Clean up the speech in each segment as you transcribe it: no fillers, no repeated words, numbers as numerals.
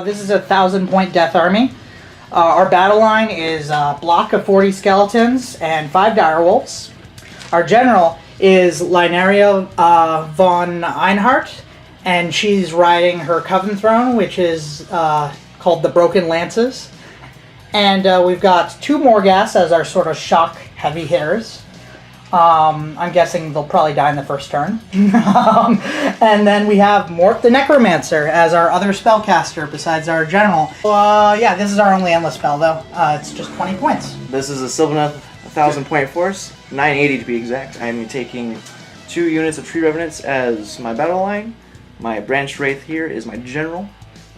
This is a 1,000-point death army. Our battle line is a block of 40 skeletons and 5 direwolves. Our general is Lynaria von Einhart, and she's riding her Coven Throne, which is called the Broken Lances. And we've got 2 Morghast as our sort of shock heavy hitters. I'm guessing they'll probably die in the first turn. And then we have Mort the Necromancer as our other spellcaster besides our general. Yeah, this is our only endless spell though. It's just 20 points. This is a Sylvaneth 1,000-point force, 980 to be exact. I'm taking 2 units of Tree Revenants as my battle line. My Branch Wraith here is my general,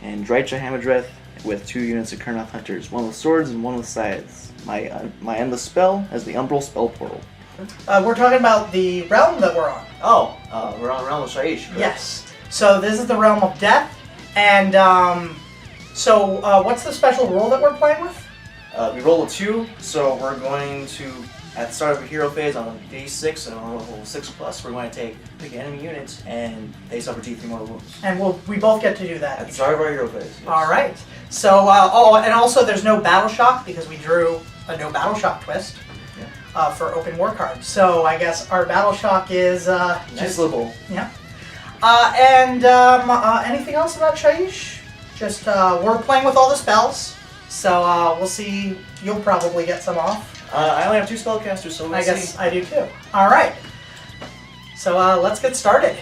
and Drycha Hamadreth with 2 units of Kurnoth Hunters, 1 with swords and 1 with scythes. My endless spell as the Umbral Spell Portal. We're talking about the realm that we're on. Oh, we're on the realm of Shaiish, correct? Yes. So this is the realm of death, and what's the special rule that we're playing with? We roll a 2, so we're going to, at the start of a hero phase on day 6 and on level 6+, we're going to pick an enemy unit and they suffer D3 mortal wounds. And we both get to do that. At the start of our hero phase. Yes. All right. So, and also there's no battle shock because we drew a no battle shock twist. For open war cards. So I guess our battle shock is nice little. Yeah. Anything else about Shaiish? Just we're playing with all the spells, so we'll see. You'll probably get some off. I only have 2 spellcasters, so we'll see. I guess I do too. All right. So let's get started.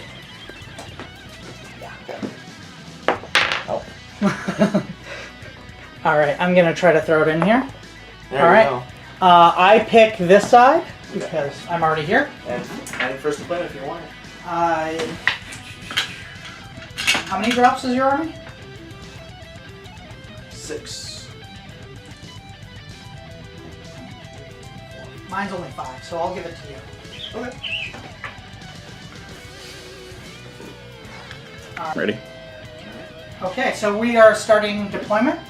Yeah. Oh. All right. I'm gonna try to throw it in here. There all right. We go. I pick this side because I'm already here. And first to play if you want it. How many drops is your army? 6. Mine's only 5, so I'll give it to you. Okay. Ready? Okay, so we are starting deployment.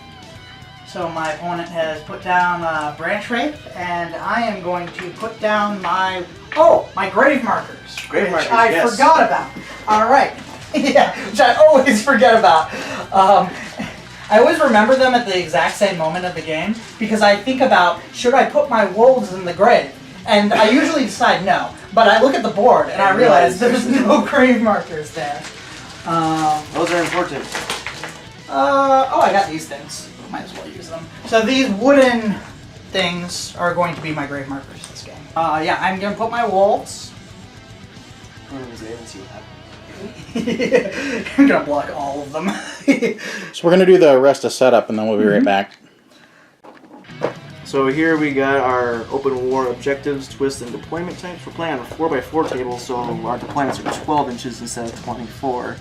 So my opponent has put down Branch Wraith, and I am going to put down my grave markers. Grave markers, I yes. forgot about. All right, yeah, which I always forget about. I always remember them at the exact same moment of the game because I think about, should I put my wolves in the grave? And I usually decide no, but I look at the board and I realize there's no grave markers there. Those are important. I got these things. Might as well use them. So these wooden things are going to be my grave markers this game. Yeah, I'm going to put my wolves. See what happens. I'm going to block all of them. So we're going to do the rest of setup and then we'll be right back. So here we got our open war objectives, twist, and deployment types. We're playing on a 4x4 table, so our deployments are 12 inches instead of 24.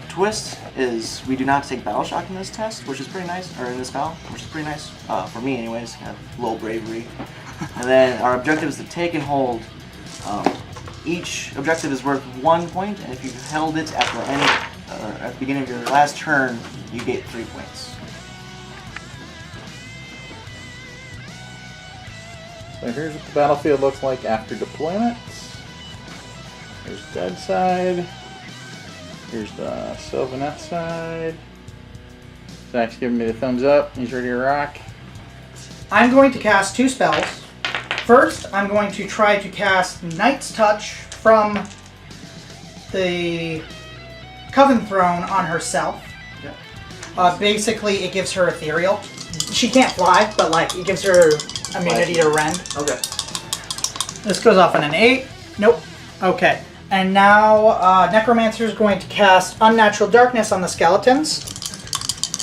Twist is we do not take battle shock in this test, which is pretty nice, or in this spell, which is pretty nice for me, anyways. Have low bravery. And then our objective is to take and hold. Each objective is worth 1 point, and if you held it at the end, at the beginning of your last turn, you get 3 points. So here's what the battlefield looks like after deployment. Here's dead side. Here's the Sylvaneth side. Zach's giving me the thumbs up. He's ready to rock. I'm going to cast 2 spells. First, I'm going to try to cast Knight's Touch from the Coven Throne on herself. Yeah. Basically, it gives her ethereal. She can't fly, but like it gives her immunity to rend. Okay. This goes off on an 8. Nope. Okay. And now Necromancer is going to cast Unnatural Darkness on the skeletons.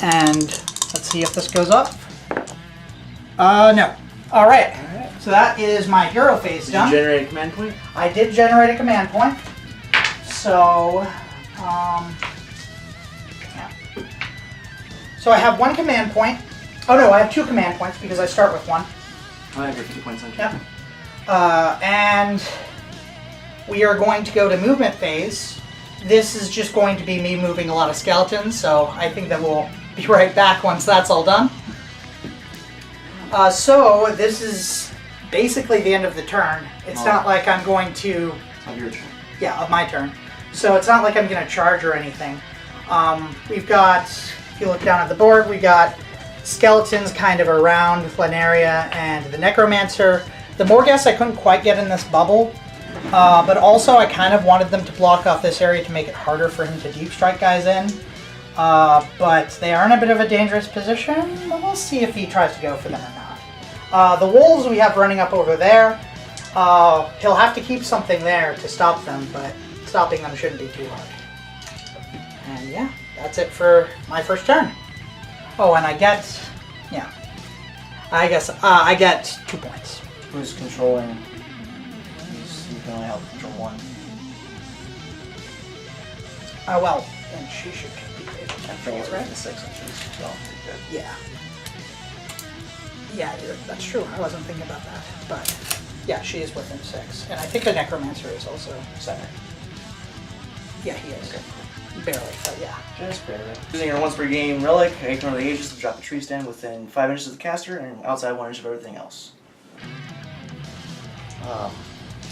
And let's see if this goes up. No. All right. So that is my hero phase done. Did you generate a command point? I did generate a command point. So, yeah. So I have 1 command point. Oh no, I have 2 command points because I start with 1. I have 2 points on you. Yeah. And we are going to go to movement phase. This is just going to be me moving a lot of skeletons, so I think that we'll be right back once that's all done. So this is basically the end of the turn. It's not like I'm going to... It's not your turn. Yeah, of my turn. So it's not like I'm going to charge or anything. We've got if you look down at the board, we got skeletons kind of around Flaneria and the Necromancer. The Morghast I couldn't quite get in this bubble, but also I kind of wanted them to block off this area to make it harder for him to deep strike guys in. But they are in a bit of a dangerous position. We'll see if he tries to go for them or not. The wolves we have running up over there. He'll have to keep something there to stop them, but stopping them shouldn't be too hard. And yeah, that's it for my first turn. Oh, and I get, yeah, I guess I get 2 points. Who's controlling? You can only help control one. Well, and she should be able to I think control it's it, right right? to 6 inches, so good. Yeah. Yeah, that's true. I wasn't thinking about that. But yeah, she is within 6. And I think the Necromancer is also center. Yeah, he is. Okay. Barely, but yeah. Just barely. Using your once per game relic, ignore the ages to drop the tree stand within 5 inches of the caster and outside 1 inch of everything else.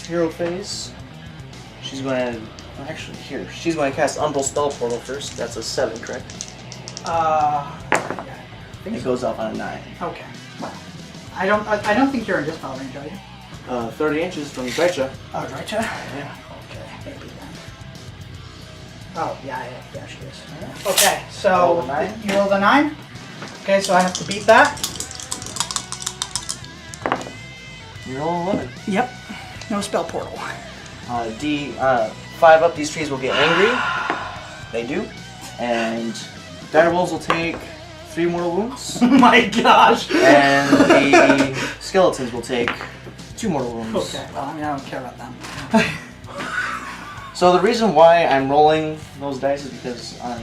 Hero phase. She's going to actually here. She's going to cast Umbral Spell Portal first. That's a 7, correct? Yeah, I think It so. goes off on a 9. Okay. Well, I don't think you're in dispel range, are you? 30 inches from Drycha. Oh, right, Yeah. Okay, maybe then. Oh, yeah, she is. Okay, so Roll a 9. you rolled a 9. Okay, so I have to beat that. You roll 11. Yep. No spell portal. 5 up, these trees will get angry. They do. And direwolves will take 3 mortal wounds. Oh my gosh. And the skeletons will take 2 mortal wounds. Okay, well, I mean, I don't care about them. So the reason why I'm rolling those dice is because on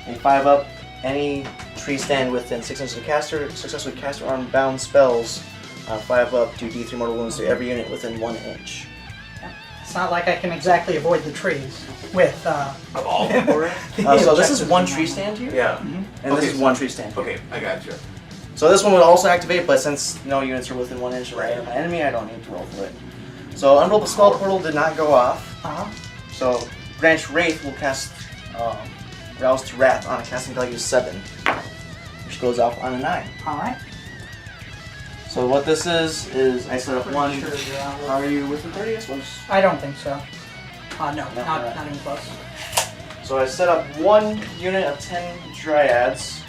a 5 up, any tree stand within 6 inches of the caster successfully cast or unbound spells 5 up do D3 mortal wounds to every unit within 1 inch. It's not like I can exactly avoid the trees with, Of all the Horde? So this is 1 tree stand here, Yeah. and this is 1 tree stand here. Okay, I got you. So this one would also activate, but since no units are within 1 inch of my enemy, I don't need to roll for it. So Unroll the Spell Portal did not go off. So Branch Wraith will cast Rouse to Wrath on a casting value 7, which goes off on a 9. Alright. So what this is I set up Pretty 1. sure you're out of- Are you within 30, I suppose? I don't think so. No, No, not alright. even close. So I set up 1 unit of 10 Dryads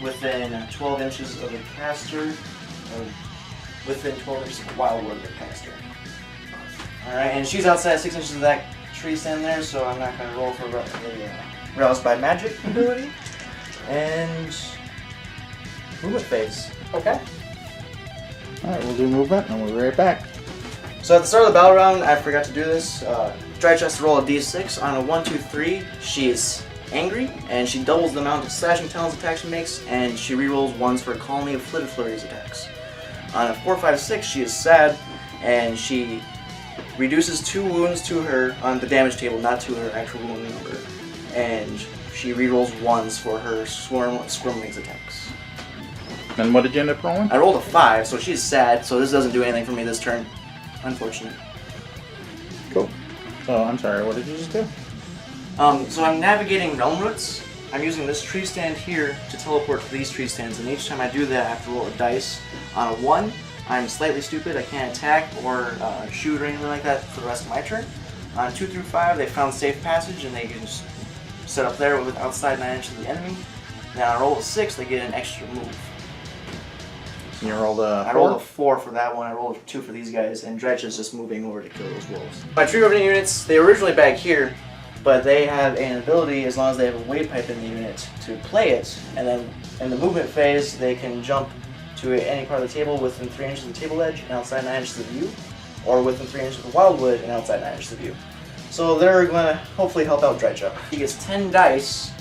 within 12 inches of the caster, or within 12 inches of the Wildwood of the caster. Alright, and she's outside 6 inches of that tree stand there, so I'm not going to roll for Roused by Magic ability. And movement phase. Okay. Alright, we'll do movement and we'll be right back. So at the start of the battle round, I forgot to do this. Drycha has to roll a d6. On a 1, 2, 3, she is angry, and she doubles the amount of slashing talons attacks she makes, and she rerolls 1s for a colony of flitted flurries attacks. On a 4, 5, 6, she is sad, and she reduces 2 wounds to her on the damage table, not to her actual wound number. And she rerolls 1s for her Squirmlings attacks. And what did you end up rolling? I rolled a 5, so she's sad, so this doesn't do anything for me this turn. Unfortunate. Cool. So, I'm sorry, what did you just do? So I'm navigating Realm Roots. I'm using this tree stand here to teleport to these tree stands, and each time I do that I have to roll a dice. On a 1, I'm slightly stupid, I can't attack or shoot or anything like that for the rest of my turn. On 2 through 5, they found safe passage and they can just set up there with outside 9 inches of the enemy. Now on a roll of 6, they get an extra move. You rolled a I rolled a 4 for that one, I rolled a 2 for these guys, and Dredge is just moving over to kill those wolves. My tree revenant units, they were originally back here, but they have an ability, as long as they have a wave pipe in the unit, to play it, and then in the movement phase, they can jump to any part of the table within 3 inches of the table edge and outside 9 inches of view, or within 3 inches of the wildwood and outside 9 inches of view. So they're going to hopefully help out Dredge up. He gets 10 dice,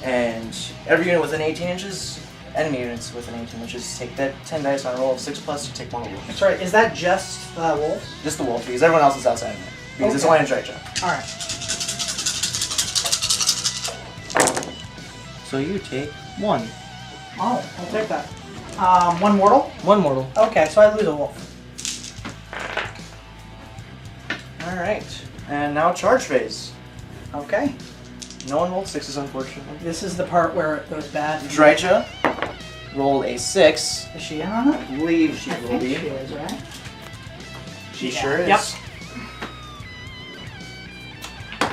and every unit within 18 inches, enemy units within 18 inches, take that 10 dice on a roll of 6+, you take 1 wolf. Sorry, is that just the wolves? Just the wolf, because everyone else is outside of it. Because it's Okay. only a Dredge up. Alright. So you take 1. Oh, I'll take that. 1 mortal? 1 mortal. Okay, so I lose a wolf. Alright. And now charge phase. Okay. No one rolled 6s, unfortunately. This is the part where it goes bad. Drycha rolled a 6. Is she in on it? I believe she I will think be. she is, right? She Yeah. sure is. Yep.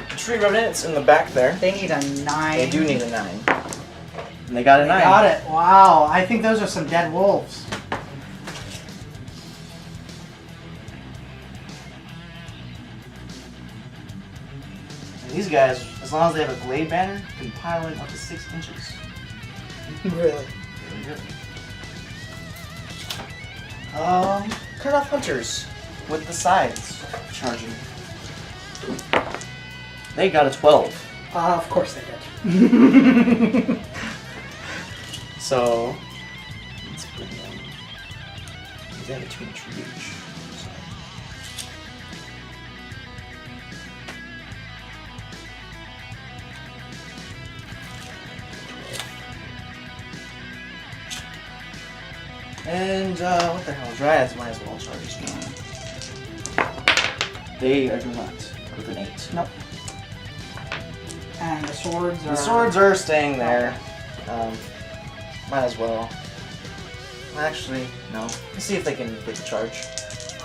The tree remnants in the back there. They need a 9. They do need a 9. And they got a 9. Got it. Wow. I think those are some dead wolves. And these guys, as long as they have a glade banner, can pile in up to 6 inches. Really? Cut off hunters with the sides charging. They got a 12. Of course they did. So let's bring them. They have a 2-inch reach. So. And what the hell? Dryads might as well charge now. They do not with an 8. Nope. And the swords are... The swords are staying there. Might as well. Actually, no. Let's see if they can get the charge.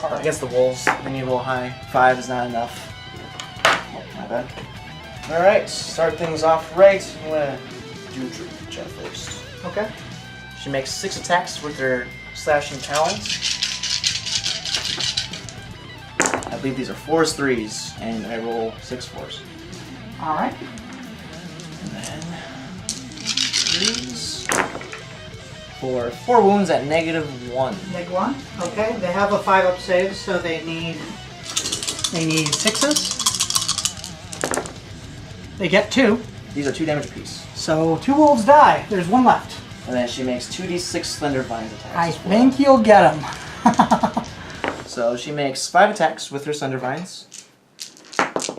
Alright. Against the wolves, they need a little high. 5 is not enough. Oh, my bad. Alright, start things off right. I'm gonna do Drycha first. Okay. She makes 6 attacks with her slashing talons. I believe these are 4s, 3s, and I roll 6 4s. Alright. And then 3s for 4 wounds at -1. Neg 1. Okay. They have a 5-up save, so they need 6s. They get 2. These are 2 damage apiece. So 2 wolves die. There's 1 left. And then she makes 2d6 Slender Vines attacks. I as well. think you'll get them. So she makes 5 attacks with her Slender Vines.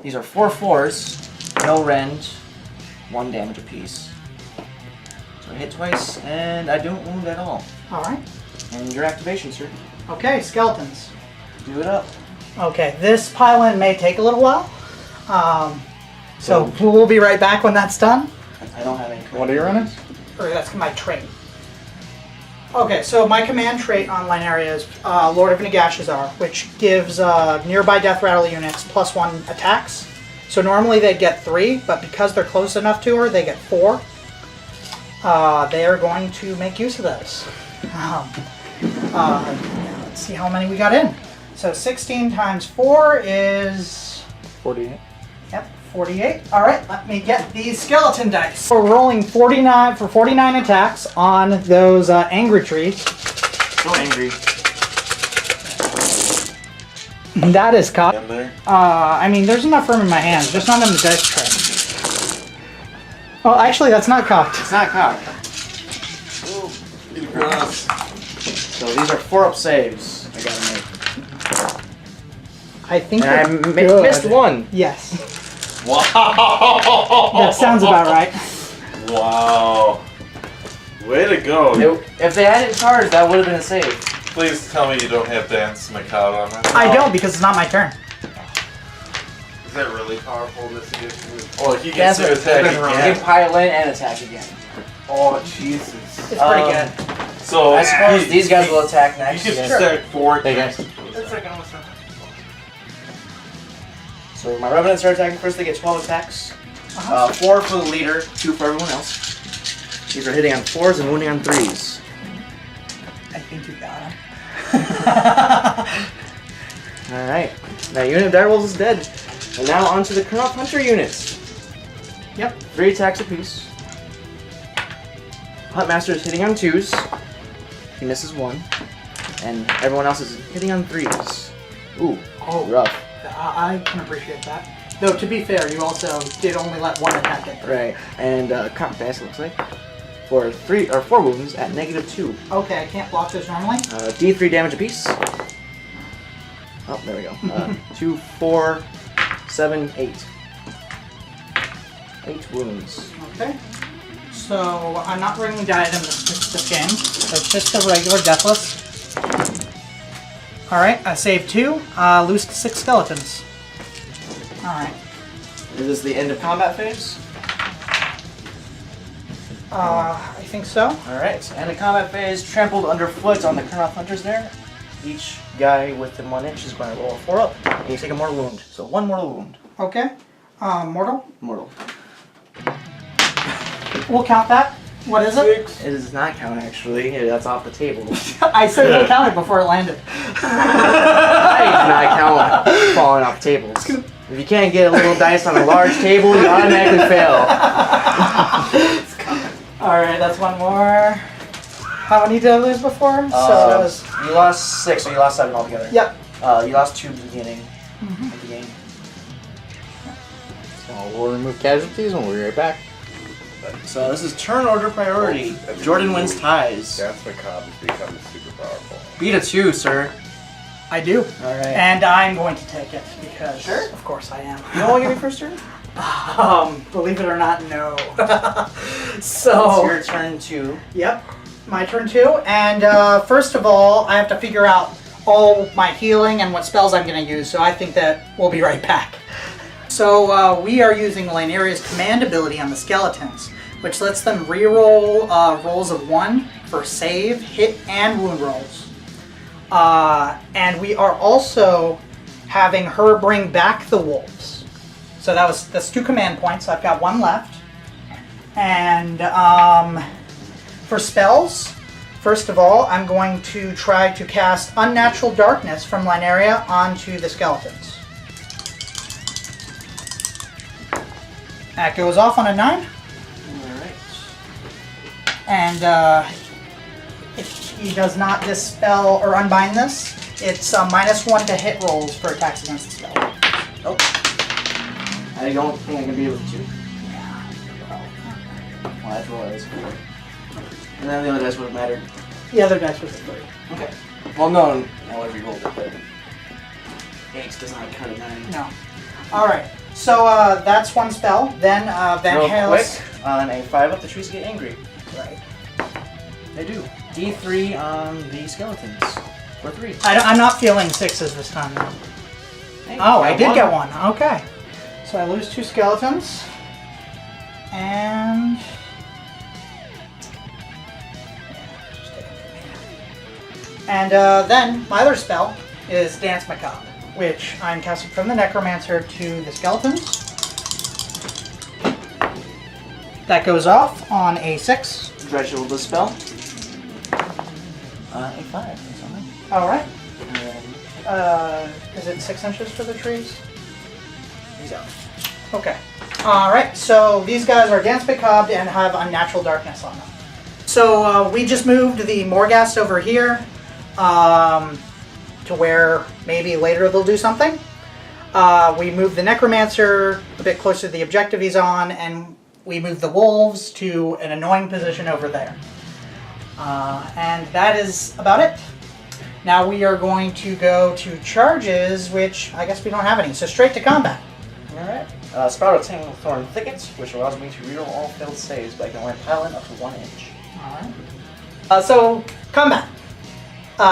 These are 4 4s, no rend, 1 damage apiece. So I hit twice, and I don't wound at all. Alright. And your activation, sir. Okay, skeletons. Do it up. Okay, this pile-in may take a little while. So we'll be right back when that's done. I don't have any. What are you running? Or that's my trait. Okay, so my command trait on Linaria is Lord of Nagashazar, which gives nearby Death Rattle units +1 attacks. So normally they'd get 3, but because they're close enough to her, they get 4. They are going to make use of those. Let's see how many we got in. So 16 times 4 is... 48. Yep, 48. All right, let me get these skeleton dice. We're rolling 49 for 49 attacks on those angry trees. So angry. That is cocked. In there. I mean, there's enough room in my hands, just not in the dice tray. Oh, actually, that's not cocked. It's not cocked. Eat grass. So these are 4-up saves I gotta make. I think And I they're good. missed 1. Yes, Wow. that sounds about right. Wow. Way to go. If they hadn't charged, that would have been a save. Please tell me you don't have Dance Macabre on it. I don't because it's not my turn. Is that really powerful this edition? Oh, he That's gets to attack You again. can pile in and attack again. Oh, Jesus. It's pretty good. So I suppose these guys will attack You next. can yes. stack 4. Hey guys. So my Revenants are attacking first. They get 12 attacks. 4 for the leader, 2 for everyone else. These are hitting on 4s and wounding on 3s. I think you got him. Alright. That unit of direwolves is dead. And now onto the Colonel Hunter units. Yep. 3 attacks apiece. Huntmaster is hitting on 2s. He misses 1. And everyone else is hitting on 3s. Ooh, Oh, rough. I can appreciate that. Though, to be fair, you also did only let 1 attack get through. Right. And comp dice, it looks like. For 4 wounds at -2. Okay, I can't block those normally. D3 damage apiece. Oh, there we go. 2, 4, 7, 8. 8 wounds. Okay. So, I'm not bringing diadem this game. It's just a regular deathless. Alright, I saved 2. Loosed 6 skeletons. Alright. Is this the end of combat phase? I think so. Alright, and the combat phase, trampled underfoot on the Kurnoth Hunters there. Each guy within 1 inch is going to roll a 4 up, and you take a mortal wound. So 1 mortal wound. Okay. Mortal? Mortal. We'll count that. What is it? It does not count, actually. That's off the table. I said we'll count it before it landed. I do not count falling off tables. If you can't get a little dice on a large table, you automatically fail. Alright, that's 1 more. How many did I lose before? So that was... You lost 6, so you lost 7 altogether. Yep. You lost 2 beginning of the game. So we'll remove casualties and we'll be right back. So this is turn order priority. Jordan wins ties. That's when Cobb has become super powerful. Beat a 2, sir. I do. Alright. And I'm going to take it because... Sure. Of course I am. You don't want to give me first turn? Believe it or not, no. It's So... your turn 2. Yep. My turn 2. And first of all, I have to figure out all my healing and what spells I'm going to use. So I think that we'll be right back. So we are using Lynaria's command ability on the skeletons, which lets them reroll rolls of 1 for save, hit, and wound rolls. And we are also having her bring back the wolves. So that's 2 command points. I've got 1 left. And for spells, first of all, I'm going to try to cast Unnatural Darkness from Lynaria onto the skeletons. That goes off on a 9. Alright. And if he does not dispel or unbind this, it's -1 to hit rolls for attacks against the skeleton. Oh. I don't think I can be able to. Well, that's roll is 4. And then the other dice would have mattered. The other dice was a 3. Okay. Well, no, I would have re-rolled it, but 8 does not cut a 9. No. Alright, so that's 1 spell. Then Van Real Hale's... quick, on a 5 up, the trees get angry. Right. They do. D3 on the skeletons. For 3. I'm not feeling 6s this time, though. Hey, Oh, I did got get 1. Okay. So I lose 2 skeletons. And... And then my other spell is Dance Macabre, which I'm casting from the Necromancer to the skeletons. That goes off on a 6. Dredge will dispel. A 5. That's all right. Alright. And Is it 6 inches for the trees? he's out. Okay. Alright, so these guys are Dance Macabre and have Unnatural Darkness on them. So we just moved the Morghast over here to where maybe later they'll do something. We moved the Necromancer a bit closer to the objective he's on, and we moved the Wolves to an annoying position over there. And that is about it. Now we are going to go to charges, which I guess we don't have any, so straight to combat. Alright. Sprout of Thorn Thickets, which allows me to reroll all failed saves, but I can only pile in up to 1 inch. Alright. So, combat.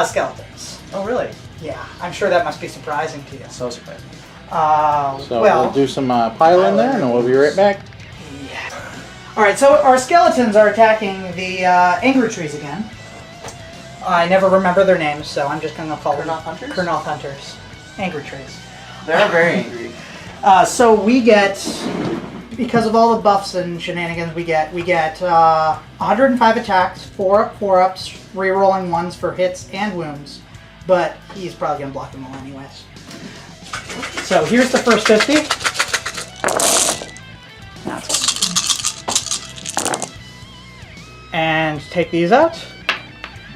Skeletons. Oh, really? Yeah, I'm sure that must be surprising to you. So surprising. So well, we'll do some pile in there and then we'll be right back. yeah. Alright, so our skeletons are attacking the angry trees again. I never remember their names, so I'm just going to call them Kurnoth Hunters? Kurnoth Hunters. Angry trees. They're very angry. So we get, because of all the buffs and shenanigans we get 105 attacks, 4-ups, rerolling 1s for hits and wounds, but he's probably going to block them all anyways. So here's the first 50. And take these out.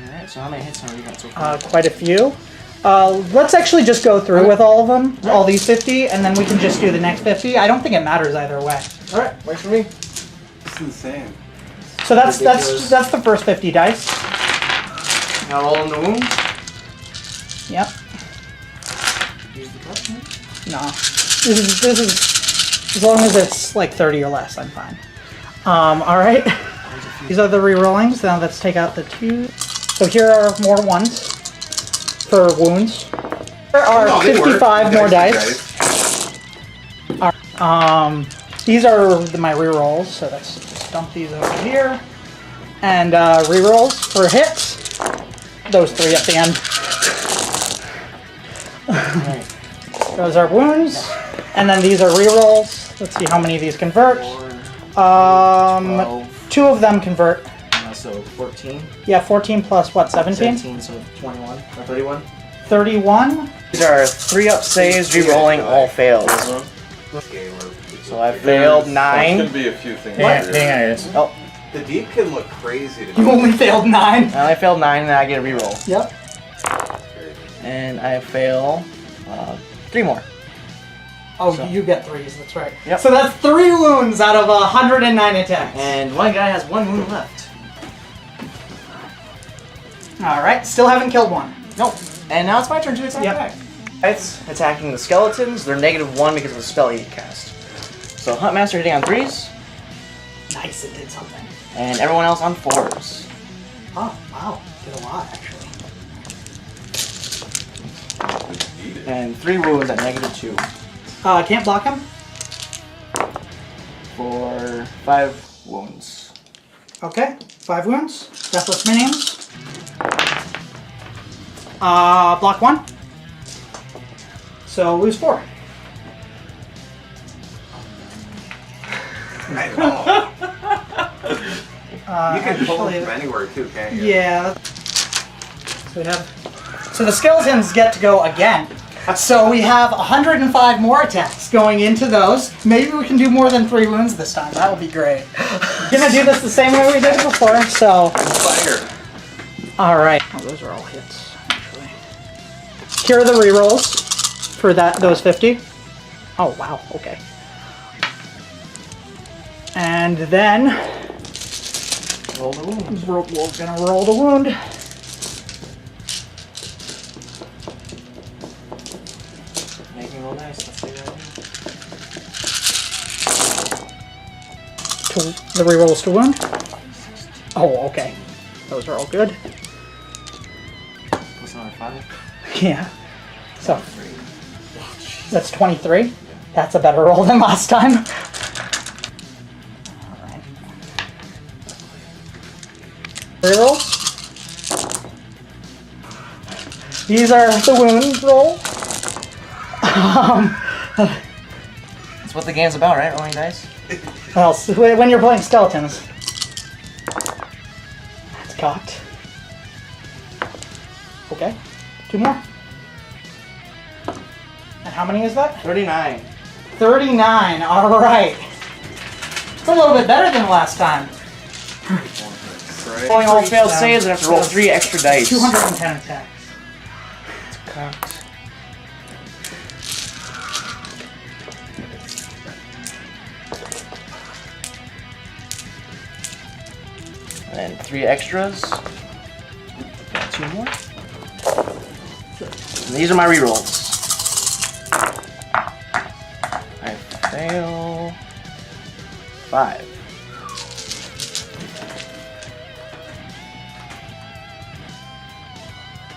Alright, so how many hits have we got so far? Quite a few. Let's actually just go through with all of them, all these 50, and then we can just do the next 50. I don't think it matters either way. Alright, works for me. It's insane. So that's Ridiculous. that's the first 50 dice. Now roll in the wound. Yep. Use the cut. No. This is as long as it's like 30 or less, I'm fine. Alright. These are the rerollings. Now let's take out the 2. So here are more 1s for wounds. There are 55 more dice. These are my rerolls, so let's just dump these over here. And rerolls for hits. Those 3 at the end. Those are wounds. And then these are rerolls. Let's see how many of these convert. 2 of them convert. So 14. Yeah, 14 plus what, 17? 17, so 21 or 31. 31. These are 3-up saves, re-rolling all fails. So I failed There's 9. gonna be a few things. Hang on. Oh, The deep can look crazy to me. You only failed 9. and I failed 9, and I get a re-roll. Yep. And I fail 3 more. Oh, So- you get 3s, that's right. Yep. So that's 3 wounds out of 109 attacks. And one guy has 1 wound left. Alright, still haven't killed one. Nope. And now it's my turn to attack Yep. back. It's attacking the skeletons. They're -1 because of the spell he cast. So Huntmaster hitting on 3s, Nice, it did something. and everyone else on 4s. Oh, wow. Did a lot, actually. And 3 wounds at -2 Can't block him? for 5 wounds. Okay, 5 wounds. Deathless minions. Block 1. So lose 4. I know. You can pull actually- them from anywhere too, can't you? Yeah. So we have. So the skeletons get to go again. So we have 105 more attacks going into those. Maybe we can do more than 3 wounds this time. That would be great. Gonna do this the same way we did it before. So. Fire. All right. Oh, those are all hits, actually. Here are the rerolls for those 50. Oh wow. Okay. And then Roll the wounds. we're gonna roll the wound. Make me roll nice. Let's see that. The rerolls to wound. Oh, okay. Those are all good. Plus another 5. Yeah. So that's 23. That's a better roll than last time. Alright. Rerolls. These are the wound roll. That's what the game's about, right? Rolling dice. Well, when you're playing skeletons. That's cocked. Okay. 2 more. And how many is that? 39. 39. All right. It's a little bit better than last time. Rolling all failed saves, and I have to roll 3 extra dice. 210 attacks. Cocked. And 3 extras. Got 2 more. And these are my rerolls. I fail 5.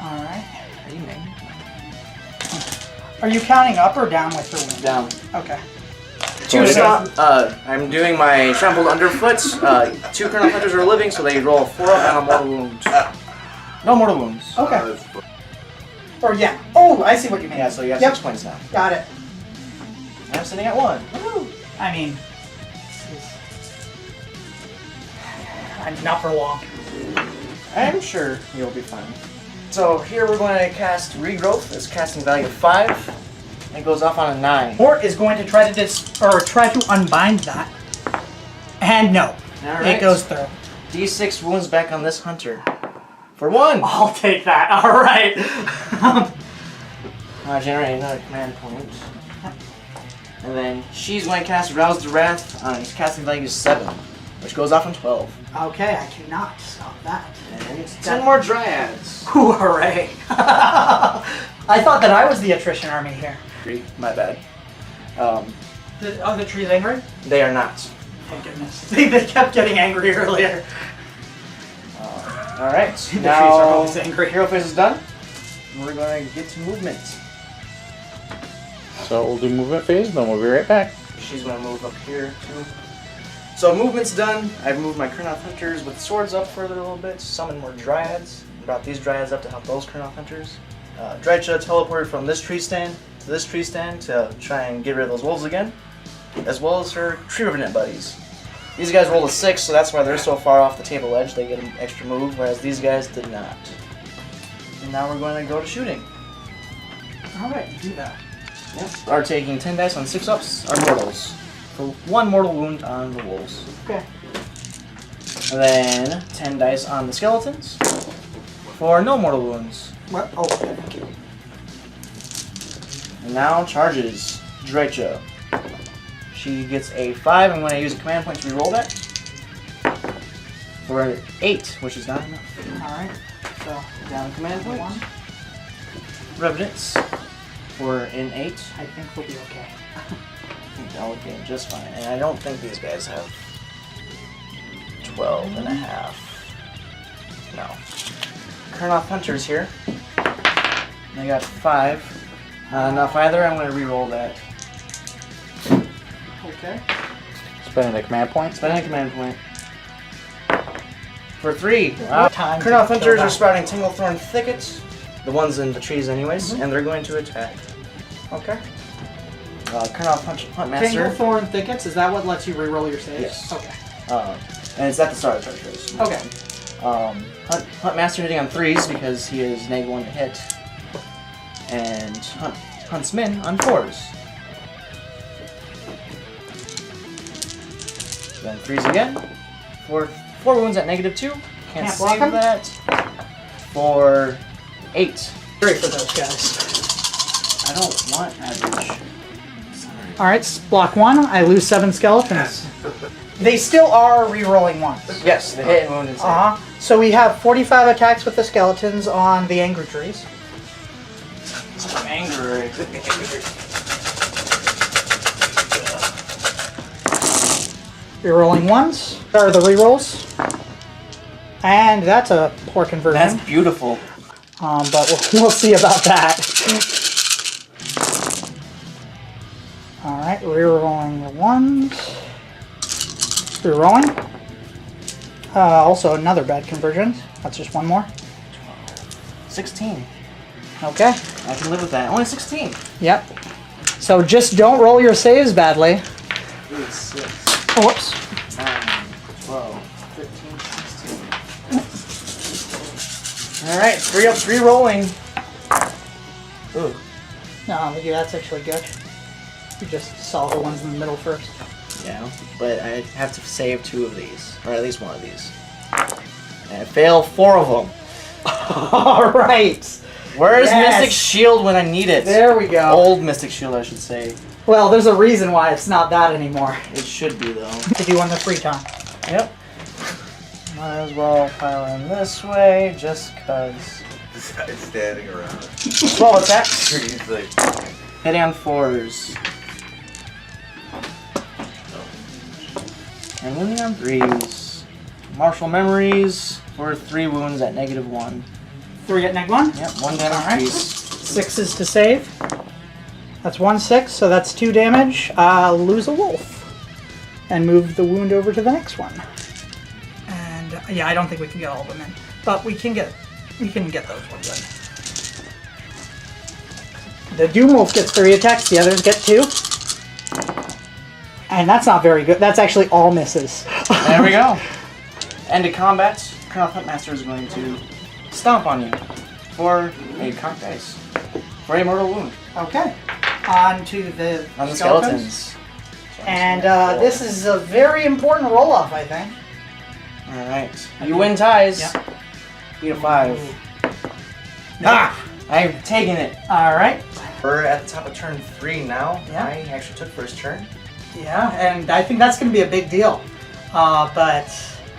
All right. Aiming. Are you counting up or down with your wound? Down. Okay. I'm doing my trampled underfoot. 2 Colonel Hunters are living, so they roll 4 up and a mortal wound. No mortal wounds. Okay. Or yeah. Oh, I see what you mean. Yeah, so you have Yep. 6 points now. Got it. And I'm sitting at 1. Woo! I mean, not for long. I'm sure you'll be fine. So here we're going to cast Regrowth. It's casting value of 5. It goes off on a 9. Mort is going to try to try to unbind that. And no, Alright. it goes through. D6 wounds back on this hunter. For 1! I'll take that. All right. Generate another command point. And then she's going to cast Rouse the Wrath on its casting value 7, which goes off on 12. Okay, I cannot stop that. And 10 more Dryads. Ooh, hooray! I thought that I was the attrition army here. My bad. The tree's angry? They are not. Thank goodness. They kept getting angry earlier. Alright, The trees are now always angry. Hero Phase is done. We're going to get to movement. So we'll do movement phase, then we'll be right back. She's going to move up here too. So movement's done. I've moved my Kurnoth Hunters with swords up further a little bit, summoned more Dryads, brought these Dryads up to help those Kurnoth Hunters. Drycha teleported from this tree stand to this tree stand to try and get rid of those wolves again, as well as her tree revenant buddies. These guys rolled a 6, so that's why they're so far off the table edge. They get an extra move, whereas these guys did not. And now we're going to go to shooting. Alright, do that. Yep. Are taking 10 dice on 6-ups, are mortals. For 1 mortal wound on the wolves. Okay. And then 10 dice on the skeletons for no mortal wounds. What? Oh, okay, thank you. And now charges Drycha. She gets a 5. I'm going to use a command point to reroll that. For 8, which is not enough. Alright. So, Down command point. 1. Revenants for an 8. I think we'll be okay. I think that'll be just fine. And I don't think these guys have 12 and a half. No. Kurnoth Hunters here. They got 5. Not enough either. I'm going to reroll that. Okay. Spending a command point. Spending a command point. For 3. Wow. Time to Kurnoth Hunters kill are that. sprouting Tinglethorn Thickets. The ones in the trees anyways. And they're going to attack. Okay. Kurnoth Hunt Master. Tinglethorn Thickets, is that what lets you reroll your saves? Yes. Okay. And it's at the start of the phase. Okay. Hunt Master hitting on 3s because he is neg 1 to hit. And Huntsman on 4s. Then 3s again. For 4 wounds at -2. Can't Can't block save him? that. For 8. Great for those guys. I don't want average. Alright, block 1, I lose 7 skeletons. They still are re-rolling ones. Yes, the hit and wound and save. Uh-huh. So we have 45 attacks with the skeletons on the angry trees. I'm angry. Re-rolling ones, or the re-rolls. And that's a poor conversion. That's beautiful. But we'll see about that. Alright, re-rolling the ones. Re-rolling. Also another bad conversion. That's just one more. 16. Okay. I can live with that. Only 16. Yep. So just don't roll your saves badly. 3, 6, Oh, whoops. 9, 12, 15, 16. Alright, 3-ups re-rolling. Ooh. No, maybe that's actually good. You just saw the ones in the middle first. Yeah, but I have to save 2 of these. Or at least 1 of these. And I fail 4 of them. Alright. Where's Yes. Mystic Shield when I need it? There we go. Old Mystic Shield, I should say. Well, there's a reason why it's not that anymore. It should be, though. To do on the free time. Yep. Might as well pile in this way, just cause. Besides standing around. 12 attacks. Trees, like, Hitting on 4s. And wounding on 3s. Martial Memories for 3 wounds at -1. 3 at neg 1. Yep, 1 damage Alright. piece. 6s to save. That's 1 6, so that's 2 damage. Lose a wolf. And move the wound over to the next one. And yeah, I don't think we can get all of them in. But we can get those ones in. The Doom Wolf gets 3 attacks, the others get 2. And that's not very good. That's actually all misses. There we go. End of combat. Kurnoth Huntmaster is going to stomp on you for a cock dice. For a mortal wound. Okay. On to the On the skeletons. skeletons. And this is a very important roll-off, I think. Alright. You win ties. Yep. Beat a 5. Ah! I'm taking it. Alright. We're at the top of turn 3 now. Yeah. I actually took first turn. Yeah, and I think that's going to be a big deal. But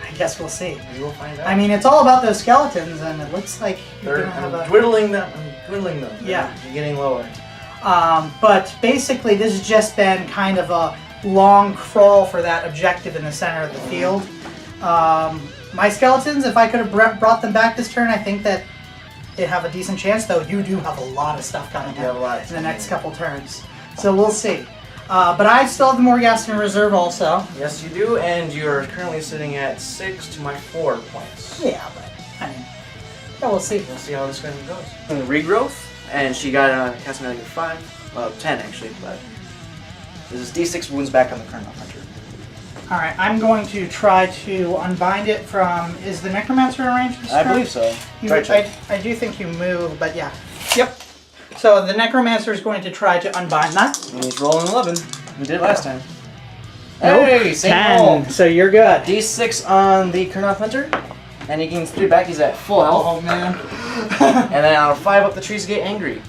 I guess we'll see. We will find out. I mean, it's all about those skeletons, and it looks like you're They're, going to have I'm a... dwindling them. Yeah. They're getting lower. But basically, this has just been kind of a long crawl for that objective in the center of the field. My skeletons, if I could have brought them back this turn, I think that they have a decent chance, though you do have a lot of stuff coming You have a lot up in the next couple turns. So we'll see. But I still have the Morghast in reserve also. Yes, you do, and you're currently sitting at 6 to my 4 points. Yeah, but I mean, yeah, we'll see. We'll see how this game goes. Regrowth, and she got a cast magic of 5, well 10 actually, but this is D6 wounds back on the Colonel Hunter. All right, I'm going to try to unbind it from. Is the Necromancer arranged? I believe so. Try check. I do think you move, but yeah. Yep. So the Necromancer is going to try to unbind that. And he's rolling 11. We did it last time. Nope. Hey, same 10. roll. So you're good. D6 on the Kurnoth Hunter, and he gains 3 back. He's at full health. Oh man. And then on a 5 up, the trees get angry.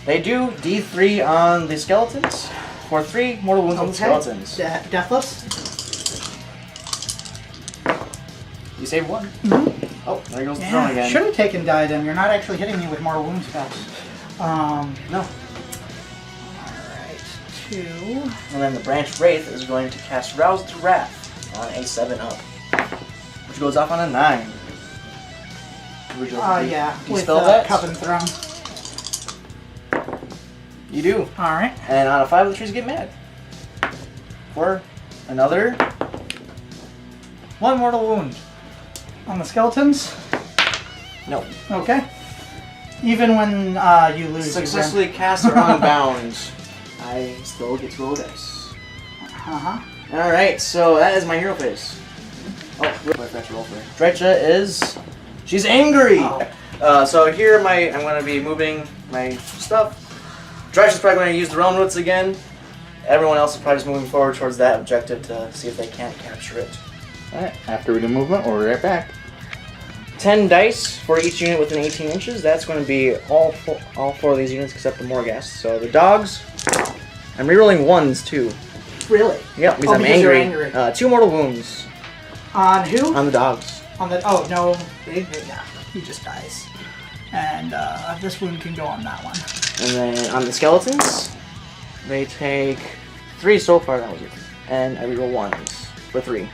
They do D3 on the skeletons for 3 mortal wounds on the skeletons. Deathless. You save 1. Mm-hmm. Oh, there goes the throne again. Should have taken Diadem. You're not actually hitting me with more wound spells. No. Alright, 2. And then the Branch Wraith is going to cast Rouse to Wrath on a 7 up, which goes off on a 9. Would you Yeah, you with spell that? Coven Throne. You do. Alright. And on a 5, the trees get mad. For another 1 mortal wound. On the skeletons? No. Okay. Even when you lose, Successfully cast or unbound. I still get to roll dice. Uh-huh. Alright, so that is my hero phase. Oh, I forgot to roll for her. Drycha is... She's angry! Oh. So here I'm going to be moving my stuff. Drycha's probably going to use the Realm Roots again. Everyone else is probably just moving forward towards that objective to see if they can't capture it. Alright, after we do movement, we'll be right back. 10 dice for each unit within 18 inches. That's going to be all four of these units except the Morghast. So the dogs, I'm rerolling 1s too. Really? Yep, because I'm because you're angry. angry. 2 mortal wounds. On who? On the dogs. On the... Oh, no. Yeah, he just dies. And this wound can go on that one. And then on the skeletons, they take 3 so far. That was it. And I reroll 1s for 3.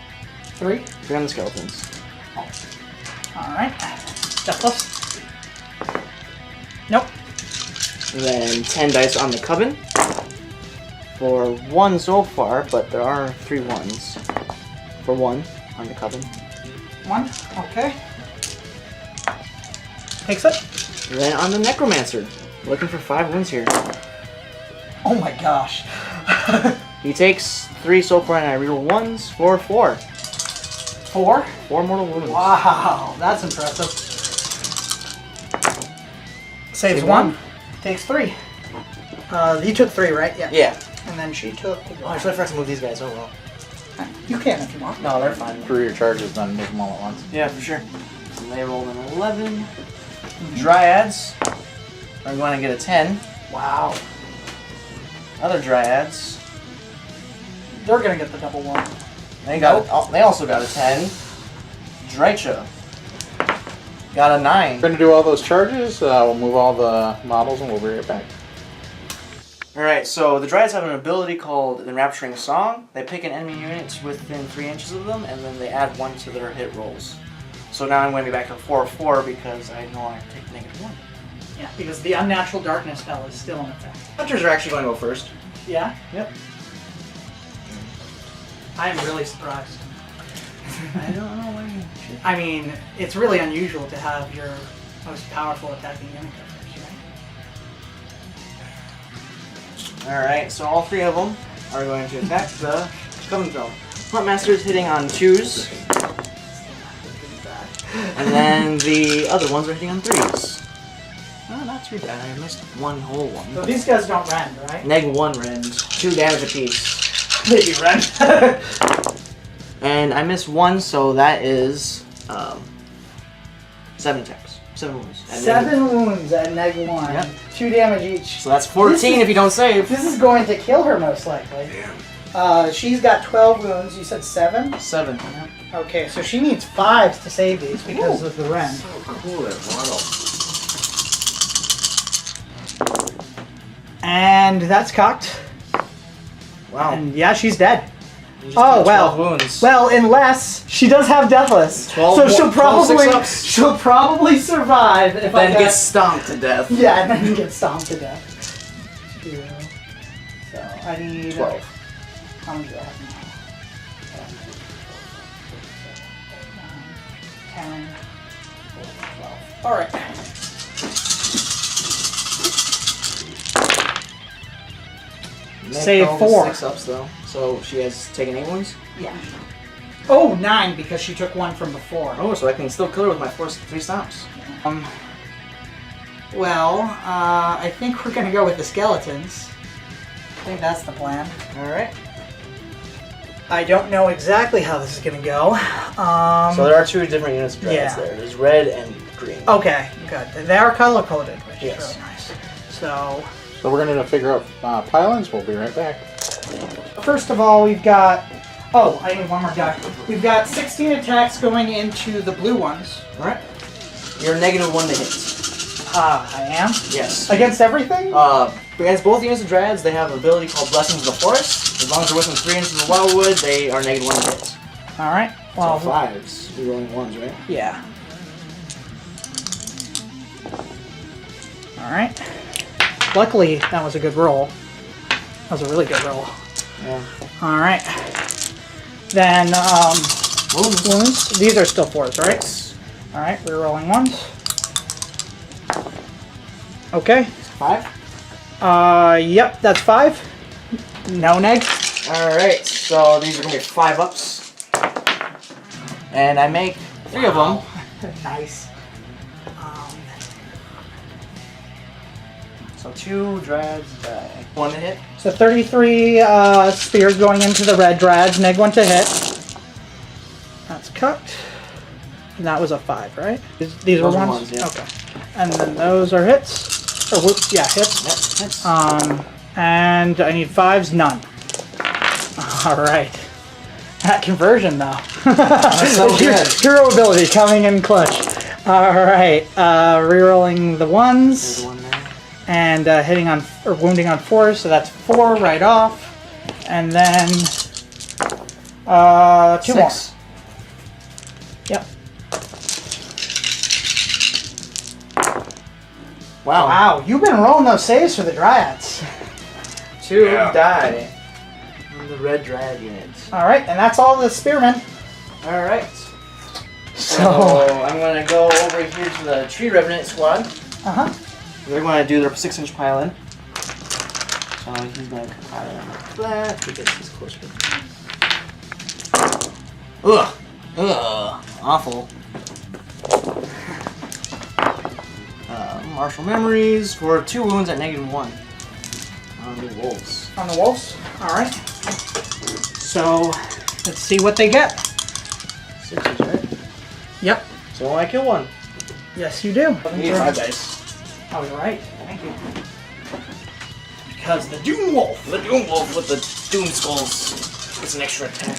3? 3 on the skeletons. Alright. Deathless. Nope. And then 10 dice on the coven. For 1 so far, but there are 3 1s. For 1 on the coven. 1. Okay. Takes it. And then on the necromancer, looking for 5 wounds here. Oh my gosh. He takes 3 so far, and I reroll 1s for 4. 4? 4 mortal wounds. Wow, that's impressive. Saves Save 1. one. Takes 3. You took 3, right? Yeah. Yeah. And then she took... Oh, I should have forgot to move these guys. Oh well. You can if you want. No, they're fine. For your charges, then move them all at once. Yeah, for sure. And they rolled an 11. Dryads are going to get a 10. Wow. Other Dryads, They're gonna get the double 1. they also got a 10. Drycha got a 9. We're going to do all those charges. We'll move all the models and we'll be right back. Alright, so the Dryads have an ability called Enrapturing Song. They pick an enemy unit within 3 inches of them, and then they add 1 to their hit rolls. So now I'm going to be back to 4/4 because I no longer take -1. Yeah, because the unnatural darkness spell is still in effect. Hunters are actually going to go first. Yeah? Yep. I'm really surprised. I don't know why you should. I mean, it's really unusual to have your most powerful attacking unit go first, right? Alright, so all 3 of them are going to attack the Coven Throne. Huntmaster is hitting on 2s, and then the other ones are hitting on 3s. Oh, not too bad. I missed 1 whole one. So these guys don't rend, right? -1 rend, 2 damage apiece. Maybe rend. And I missed 1, so that is 7 attacks. 7 wounds. And 7 wounds at -1. Yep. 2 damage each. So that's 14 if you don't save. This is going to kill her most likely. She's got 12 wounds. You said 7? 7. Okay, so she needs 5s to save these because of the rend. So cool, that model. And that's cocked. Wow. And yeah, she's dead. You just Oh took 12 well. wounds. Well, unless she does have Deathless, 12 so she'll 12 probably six-ups. she'll probably survive if I then got- get stomped to death. Yeah, and then get stomped to death. 2. So I need 12. How many do I have now? 10, 12. All right. Save 4. 6 ups though, so she has taken 8 wounds. Yeah. Oh, 9 because she took 1 from before. Oh, so I can still kill her with my 3 stomps. Well, I think we're gonna go with the skeletons. I think that's the plan. All right. I don't know exactly how this is gonna go. So there are 2 different units of dreads Yeah. there. There's red and green. Okay, good. They are color coded, which Yes. is really nice. So, So we're going to figure out pylons. We'll be right back. first of all, we've got. Oh, I need one more die. We've got 16 attacks going into the blue ones. All right. You're -1 to hit. I am? Yes. Against everything? Against both units of dreads, they have an ability called Blessings of the Forest. As long as they're within 3 inches of wildwood, they are -1 to hit. Alright. Well, So 5s. You're rolling 1s, right? yeah. Alright. Luckily, that was a good roll. That was a really good roll. Yeah. Alright. Then, Wounds. wounds. These are still 4s, right? Alright, we're rolling 1s. Okay. 5. Yep, that's 5. No neg. Alright, so these are going to be 5 ups. And I make 3 of them. Nice. So 2 dreads die. 1 to hit. So 33 spears going into the red dreads. Neg 1 to hit. That's cut. And that was a 5, right? These were Those were ones? ones, yeah. Okay. And then those are hits. Or whoops, yeah, hits. Yep, hits. And I need 5s, none. Alright. That conversion, though. so good. Hero ability coming in clutch. Alright. Rerolling the There's ones. 1 there. And hitting on, or wounding on 4, so that's 4 right off. And then 2 more. 6. Yep. Wow. Wow, you've been rolling those saves for the Dryads. 2 Yeah. die. On the red drag units. Alright, and that's all the spearmen. Alright. So, So I'm going to go over here to the Tree Revenant squad. uh-huh. They're going to do their 6-inch pile-in. So he's going to pile in like that because he's closer. Ugh. Ugh. Awful. Martial Memories for 2 wounds at -1. On the wolves. On the wolves. Alright. So, let's see what they get. 6s, right? Yep. So I kill 1. Yes, you do. I need 5 dice. Oh, you're right. Thank you. Because the Doom Wolf. The Doom Wolf with the Doom Skulls. It's an extra attack.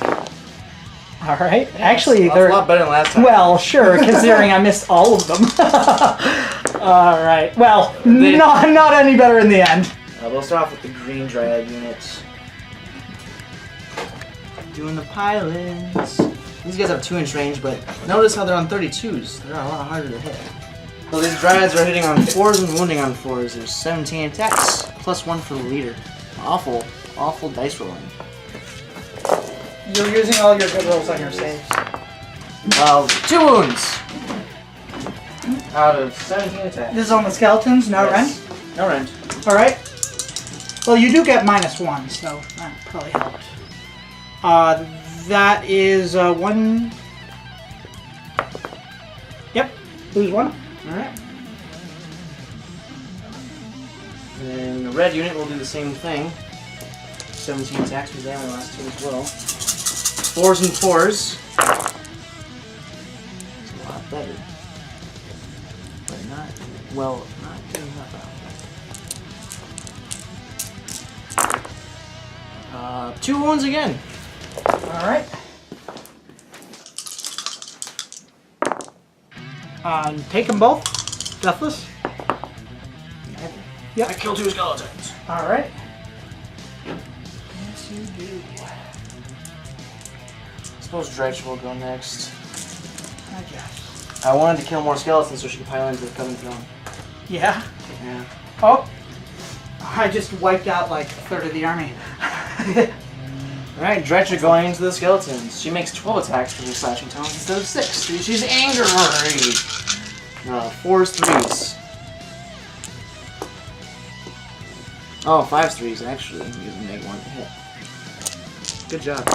Alright. Actually, That's they're... a lot better than last time. Well, sure, considering I missed all of them. Alright. Well, not any better in the end. We'll start off with the Green Dryad units. Doing the pile-ins. These guys have 2-inch range, but notice how they're on 32s. They're a lot harder to hit. So these Dryads are hitting on 4s and wounding on 4s. There's 17 attacks, plus 1 for the leader. Awful, awful dice rolling. You're using all your good rolls on your saves. 2 wounds! Out of 17 attacks. This is on the skeletons, no Yes. No rend. rend? Alright. Well, you do get -1, so that probably helped. That is 1... Yep, lose 1. Alright. And then the red unit will do the same thing. 17 attacks because they only last 2 as well. 4s and 4s. It's a lot better. But not, well, not good enough out. 2 wounds again. Alright. Take them both. Deathless. Yep. I killed 2 skeletons. Alright. Yes, you do. I suppose Dredge will go next. I guess. I wanted to kill more skeletons so she could pile into the Coven Throne. Yeah. Yeah. Oh. I just wiped out like a third of the army. Alright, Dretcher going into the skeletons. She makes 12 attacks for her slashing tones instead of 6. She's angry. 4's 3s. Oh, 5's 3s actually. Using negative 1 to hit. Good job.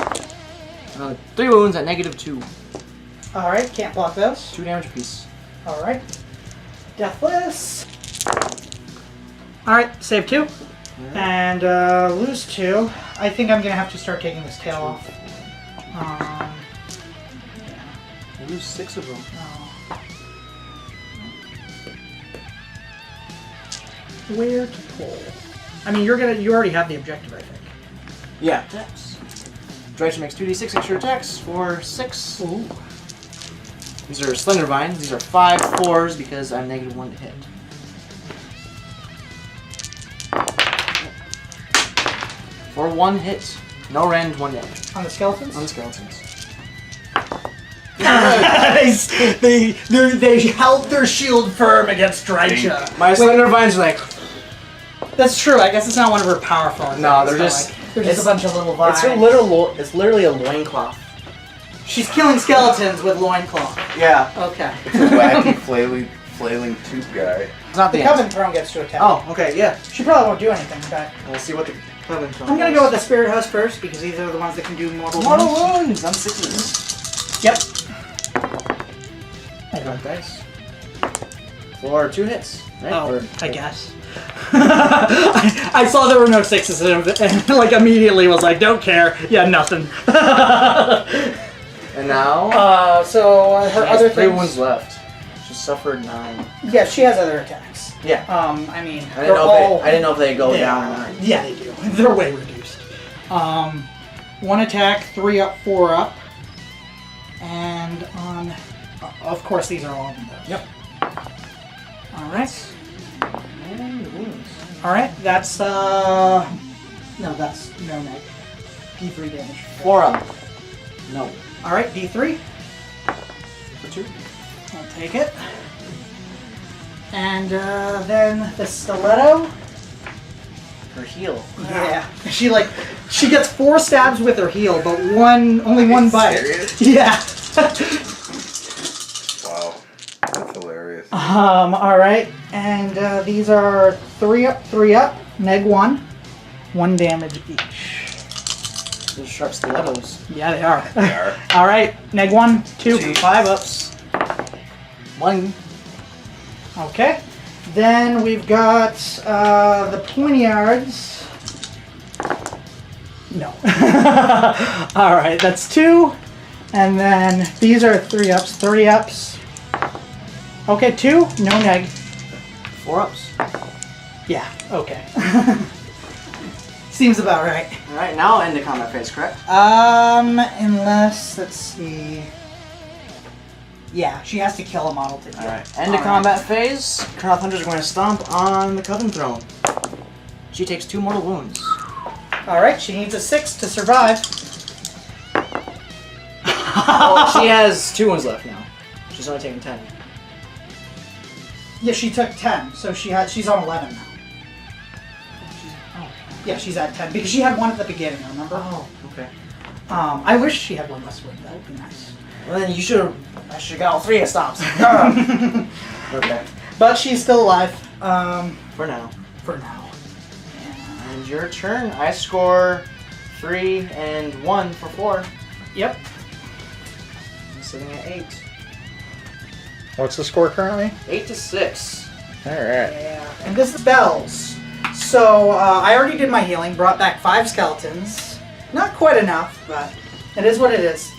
3 wounds at -2. Alright, can't block those. 2 damage apiece. Alright. Deathless. Alright, save 2. And lose 2. I think I'm gonna have to start taking this tail off. You lose 6 of them. Where to pull? I mean, you already have the objective, I think. Yeah. Attacks. Dretcher makes 2d6 extra attacks for 6. Ooh. These are Slender Vines. These are 5 4s because I'm -1 to hit. For 1 hit. No rend, 1 damage. On the skeletons? On the skeletons. they held their shield firm against Drycha. My Slender Vines are like... That's true. I guess it's not one of her powerful ones. No, It's they're not just... they're just a bunch of little vines. It's literally a loincloth. She's killing skeletons with loincloth. Yeah. Okay. Wacky flailing tooth guy. It's not The the Coven Throne gets to attack. Oh, okay, yeah. She probably won't do anything, but We'll see what the Coven Throne I'm gonna does. go with the Spirit House first because these are the ones that can do mortal Mortal wounds. wounds on 6s. Yep. I got dice. For 2 hits, right? Oh, Or- I guess. I saw there were no 6s in it and like immediately was like, don't care. Yeah, nothing. And now... So her she has other 3 things. wounds left. She suffered 9. Yeah, she has other attacks. Yeah. I mean, I didn't know if they go they down are- or not. Yeah, they do. They're way reduced. 1 attack, 3 up, 4 up, and on. Of course, these are all of them. Yep. All right. And the wounds. All right. That's no, that's no neg. D3 damage. 4 up. No. All right, D3. For 2. I'll take it. And then the stiletto. Her heel. Yeah, she gets 4 stabs with her heel, but only one bite. Serious? Yeah. Wow. That's hilarious. All right, and these are 3 up, 3 up, -1, 1 damage each. Those sharp stilettos. Yeah, they are. They are. All right, -1, 2. 2 5-ups. 1. Okay. Then we've got the poignards. No. All right, that's 2. And then these are 3 ups, 3 ups. Okay, 2, no neg. 4 ups. Yeah, okay. Seems about right. Alright, now end the combat phase, correct? Unless, let's see. Yeah, she has to kill a model to kill. Alright, end the combat phase. Kurnoth Hunters are going to stomp on the Coven Throne. She takes 2 mortal wounds. Alright, she needs a 6 to survive. Well, she has 2 wounds left now. She's only taking 10. Yeah, she took 10, so she's on 11 now. Yeah, she's at 10 because she had 1 at the beginning, remember? Oh, okay. I wish she had 1 less wound. That would be nice. Well, then I should have got all 3 of stomps. Okay. But she's still alive. For now. For now. And your turn. I score 3 and 1 for 4. Yep. I'm sitting at 8. What's the score currently? 8 to 6. Alright. Yeah. And this is bells. So I already did my healing. Brought back 5 skeletons. Not quite enough, but it is what it is.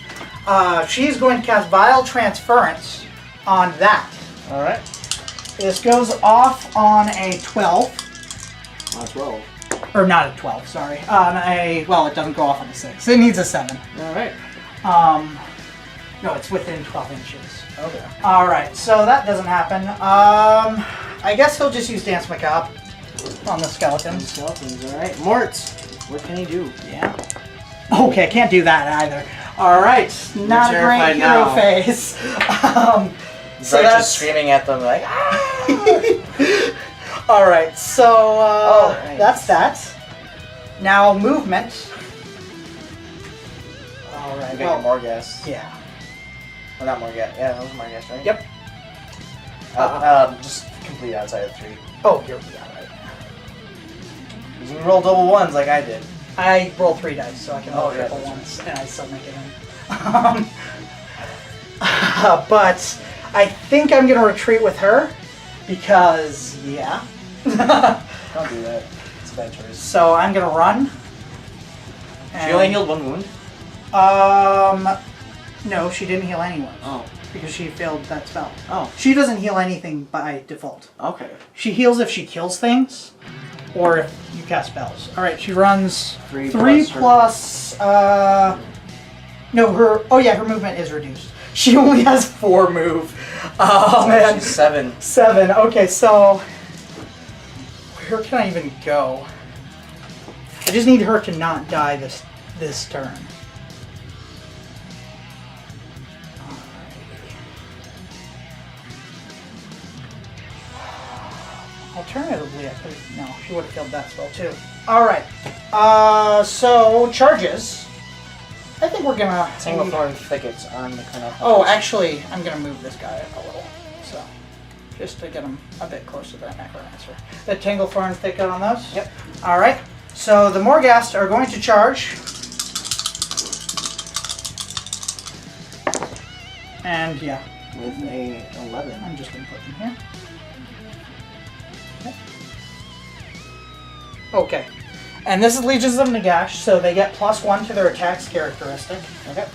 She's going to cast Vile Transference on that. Alright. This goes off on a 12. 12. Or not a 12, sorry. On a, well, it doesn't go off on a 6. It needs a 7. Alright. No, it's within 12 inches. Okay. Alright, so that doesn't happen. I guess he'll just use Dance Macabre on the skeletons. Skeletons, alright. Mort, what can he do? Yeah. Okay, can't do that either. Alright, not a great terrified hero now. phase. So Right, that's... just screaming at them like, ah! Alright, so Alright. that's that. Now movement. Alright, You got more gas. yeah. Well, not more gas. Yeah, that was more gas, right? Yep. Just complete outside of 3. Oh, you're right. You can roll double ones like I did. I roll 3 dice, so I can roll Oh, yeah, triple that's ones, and I still make it in. But I think I'm gonna retreat with her because, yeah. Don't do that. It's a bad choice. So I'm gonna run. She only healed 1 wound? No, she didn't heal anyone Oh. because she failed that spell. Oh. She doesn't heal anything by default. Okay. She heals if she kills things, or if you cast spells. All right, she runs 3 3 plus plus. No, her. Oh yeah, her movement is reduced. She only has 4 move. Oh man. She's 7. 7. Okay, so where can I even go? I just need her to not die this turn. Alternatively, I could. No, she would have killed that spell too. All right. So charges. I think we're gonna. Single thorn thickets on the kind of. Oh, actually, I'm gonna move this guy a little, so just to get him a bit closer to that necromancer. The Tanglethorn thicket on those. Yep. All right. So the Morghast are going to charge, and yeah, With a 11. I'm just gonna put them here. Okay. And this is Legions of Nagash, so they get +1 to their attacks characteristic. Okay.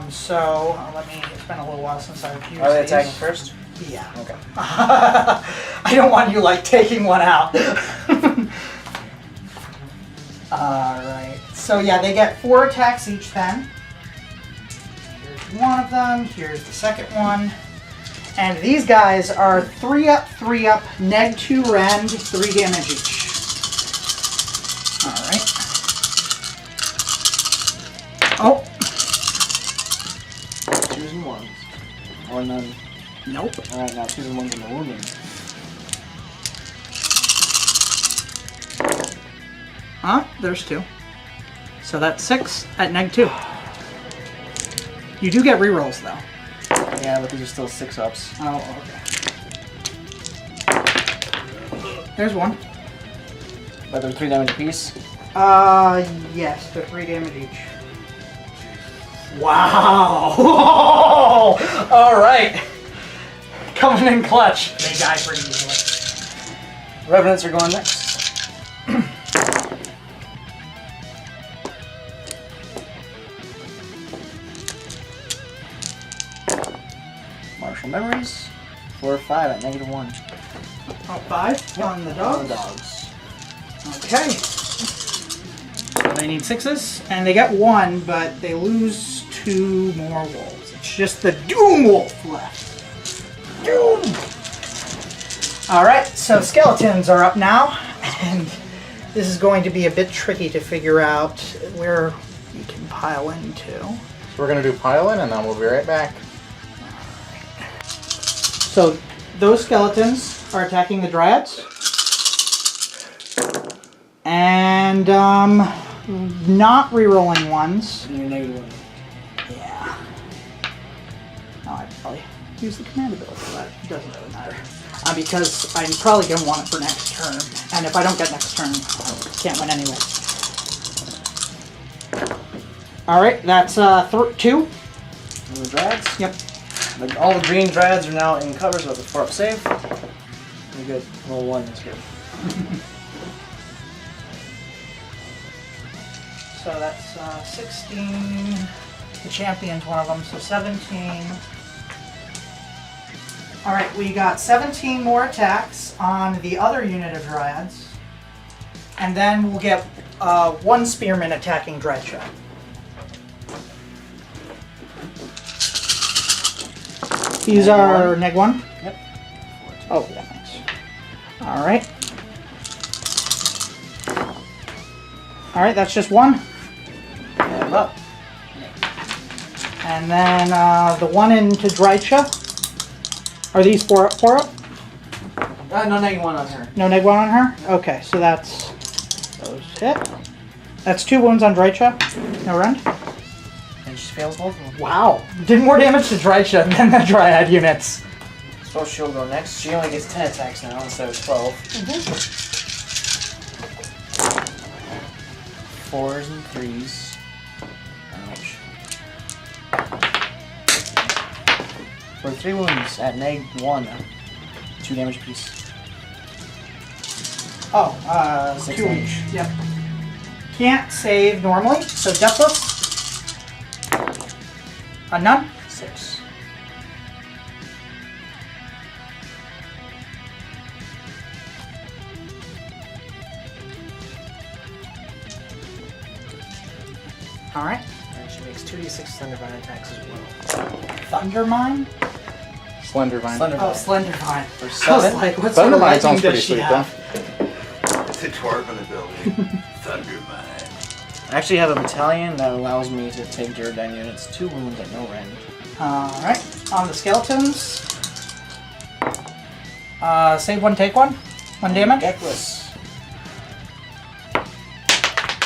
So let me. It's been a little while since I've used Are they these. attacking first? Yeah. Okay. I don't want you like taking one out. Alright. So yeah, they get 4 attacks each then. Here's one of them, here's the second one. And these guys are 3 up, neg 2 rend, 3 damage each. Alright. Oh, Choosing ones. Or none. nope. Alright, now choosing ones in the wounding. Huh? There's 2. So that's 6 at neg 2. You do get rerolls though. Yeah, but these are still 6 ups. Oh, okay. There's one. But they're 3 damage apiece. Yes, they're 3 damage each. Wow! Alright. Coming in clutch. They die pretty easily. Revenants are going next. Martial memories. 4 or 5 at -1. Oh, 5 on the On dogs. the dogs. Okay. So they need 6s, and they get 1, but they lose 2 more wolves. It's just the Doom Wolf left. Doom! Alright, so skeletons are up now, and this is going to be a bit tricky to figure out where you can pile into. So we're gonna do pile in and then we'll be right back. So those skeletons are attacking the dryads. And not rerolling ones. And you're -1. Yeah. No, I'd probably use the command ability for that. It doesn't really matter. Because I'm probably going to want it for next turn. And if I don't get next turn, I can't win anyway. Alright, that's 2. And the dryads? Yep. All the green dryads are now in cover, so it's a 4 up save. You're good. Roll 1, that's good. So that's 16. The champion's one of them, so 17. Alright, we got 17 more attacks on the other unit of dryads. And then we'll get 1 spearman attacking Dreadshot. These are neg 1? Yep. Oh, yeah, thanks. Alright. Alright, that's just 1. And up. And then the one into Drycha. Are these 4 up? No negative 1 on her. No neg 1 on her? Okay, so that's... Those hit. That's 2 wounds on Drycha. No rend. And she fails both of them. Wow. Did more damage to Drycha than the Dryad units. So she'll go next. She only gets 10 attacks now instead of 12. 4s and 3s. Ouch. For 3 wounds at neg 1. 2 damage apiece. Oh, 6 2 damage. each. Yep. Can't save normally, so deathless. None. 6. Alright. And she makes 2d6 Thundervine attacks as well. Thundermine? Slendervine. Oh, Slendervine. For I was 7. like, what sort of Thundervine lightning sounds pretty does she sweet, have? It's a dwarven ability. Thundermine. I actually have a battalion that allows me to take Duradine units 2 wounds at no rend. Alright. On the skeletons. Save 1, take 1. 1 damage. Deathless.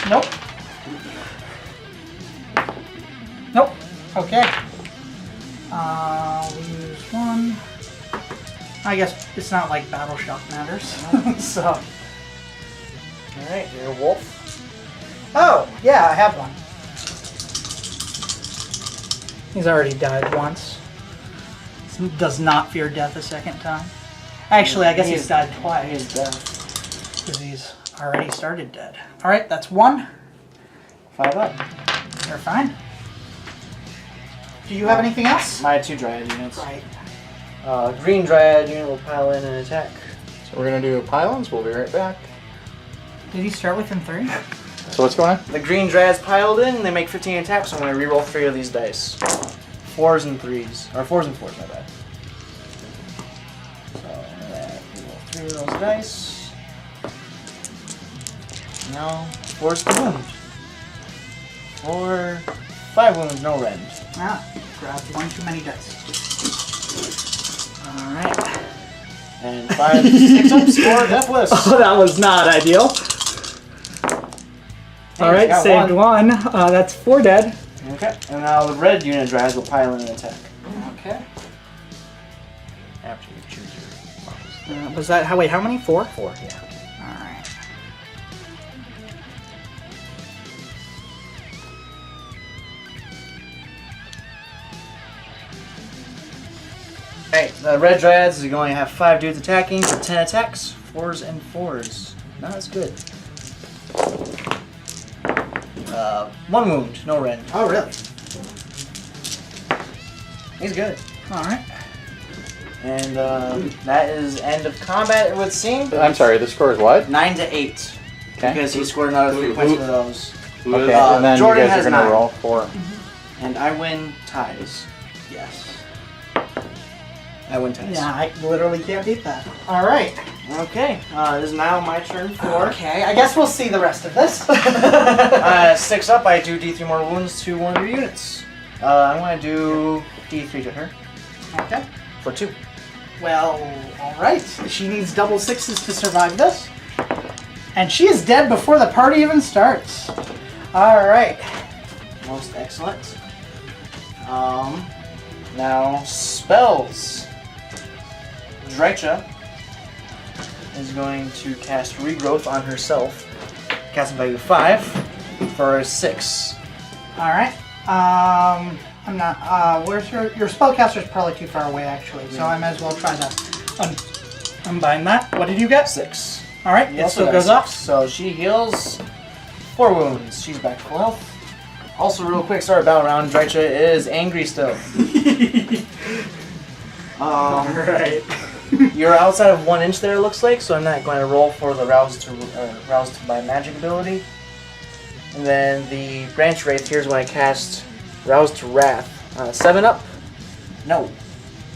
Nope. Nope. Okay. Lose 1. I guess it's not like battle shock matters. So. Alright, you're a wolf. Oh, yeah, I have one. He's already died once. Does not fear death a second time. Actually, I guess he's died twice. He is dead. Because he's already started dead. Alright, that's 1. 5 up. You're fine. Do you have anything else? My 2 Dryad units. Right. Green Dryad unit will pile in and attack. So we're gonna do pylons. We'll be right back. Did he start within 3? So what's going on? The Green Dryad's piled in, they make 15 attacks, so I'm going to reroll 3 of these dice. 4s and 3s. Or 4s and 4s, my bad. So I'm going to reroll 3 of those dice. Now, 4's the wound. 4, 5 wounds, no rend. Ah, grabbed 1 too many dice. Alright. And 5, 6 ups for deathless. Oh, that was not ideal. Alright, got saved 1. That's 4 dead. Okay, and now the red unit Dryads will pile in and attack. Okay. After you choose your models. Was that, wait, how many? 4? 4, yeah. Alright. Alright, the red Dryads are going to have 5 dudes attacking for 10 attacks. 4s and 4s. Not as good. 1 wound, no rend. Oh, really? He's good. Alright. And that is end of combat, it would seem. I'm sorry. The score is what? 9 to 8. Okay. Because he scored another 3 points for those. Okay. And then Jordan you guys has are gonna 9. roll for. And I win ties. Yes. I win ties. Yeah, I literally can't beat that. Alright. Okay, it is now my turn for... Okay, I guess we'll see the rest of this. 6 up, I do D3 more wounds to one of your units. I'm going to do D3 to her. Okay. For 2. Well, alright. She needs double 6s to survive this. And she is dead before the party even starts. Alright. Most excellent. Now, spells. Drycha is going to cast Regrowth on herself. Casting value 5 for 6. Alright. I'm not, where's your spellcaster's probably too far away actually, so I might as well try to unbind that. What did you get? 6. Alright, He it also still got goes 6, up. So she heals 4 wounds. She's back to full health. Also, real quick, start battle round. Drycha is angry still. Alright. You're outside of 1 inch there, it looks like, so I'm not going to roll for the roused by magic ability. And then the branch wraith here is when I cast roused to wrath. 7 up. No.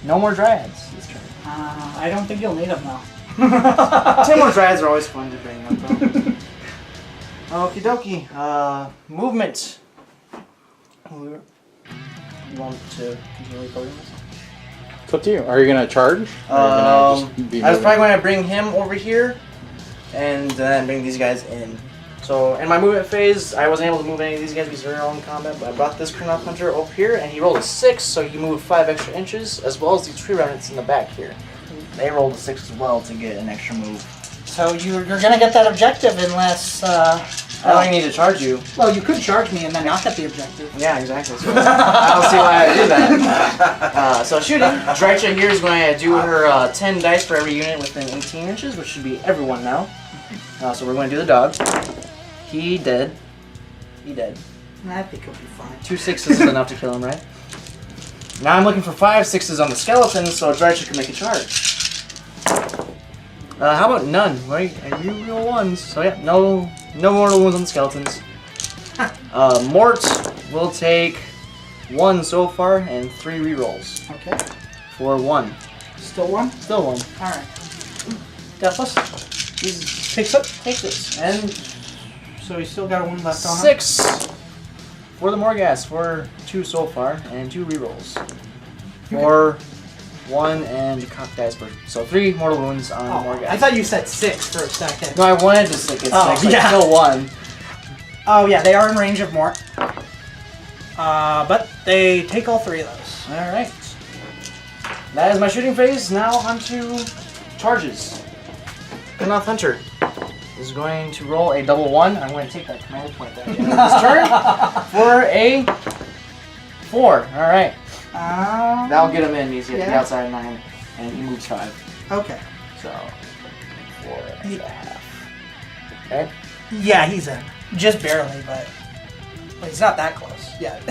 No more dryads this turn. I don't think you'll need them though. 10 more dryads are always fun to bring up though. Okie dokie. Movement. You want to continue recording this? It's up to you. Are you gonna charge? Or are you gonna just be I was moving? probably going to bring him over here, and then bring these guys in. So in my movement phase, I wasn't able to move any of these guys because they're all in combat, but I brought this Kurnoth Hunter over here, and he rolled a 6, so he moved 5 extra inches, as well as these tree remnants in the back here. They rolled a 6 as well to get an extra move. So you're gonna get that objective unless. I don't even need to charge you. Well, you could charge me and then not get the objective. Yeah, exactly. So I don't see why I do that. So shooting, Drycha here is going to do her 10 dice for every unit within 18 inches, which should be everyone now. So we're going to do the dog. He dead. He dead. I think he'll be fine. 2 6s is enough to kill him, right? Now I'm looking for 5 6s on the skeleton, so Drycha can make a charge. How about none? Right? And you roll 1s. So yeah, no mortal wounds on the skeletons. Mort will take 1 so far and 3 rerolls. Okay. For 1. Still 1? Still 1. Alright. Deathless? He takes it. Takes it. And So he's still got a 1 left on him? 6 for the Morghast for 2 so far and 2 rerolls. For 1 and cock dice per. So 3 mortal wounds on Morghast. I thought you said 6 for a second. No, I wanted to stick it 6, Oh, but yeah. still 1. Oh yeah, they are in range of Mort. But they take all 3 of those. Alright. That is my shooting phase. Now on to charges. Kurnoth Hunter is going to roll a double 1. I'm going to take that command point back in this turn for a 4. Alright. That'll get him in. He's at the outside of 9, and he moves 5. Okay. So, 4.5. Okay. Yeah, he's in. Just barely, but well, he's not that close yet.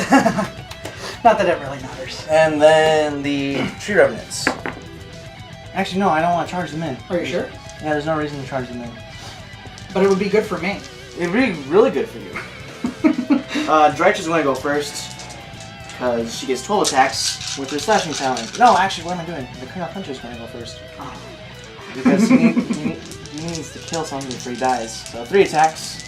Not that it really matters. And then the tree revenants. Actually, no, I don't want to charge them in. Are you sure? Yeah, there's no reason to charge them in. But it would be good for me. It would be really good for you. Drycha's going to go first because she gets 12 attacks with her slashing talent. No, actually, what am I doing? The Kurnoth Hunter's going to go first. Oh. Because he needs to kill something before he dies. So 3 attacks.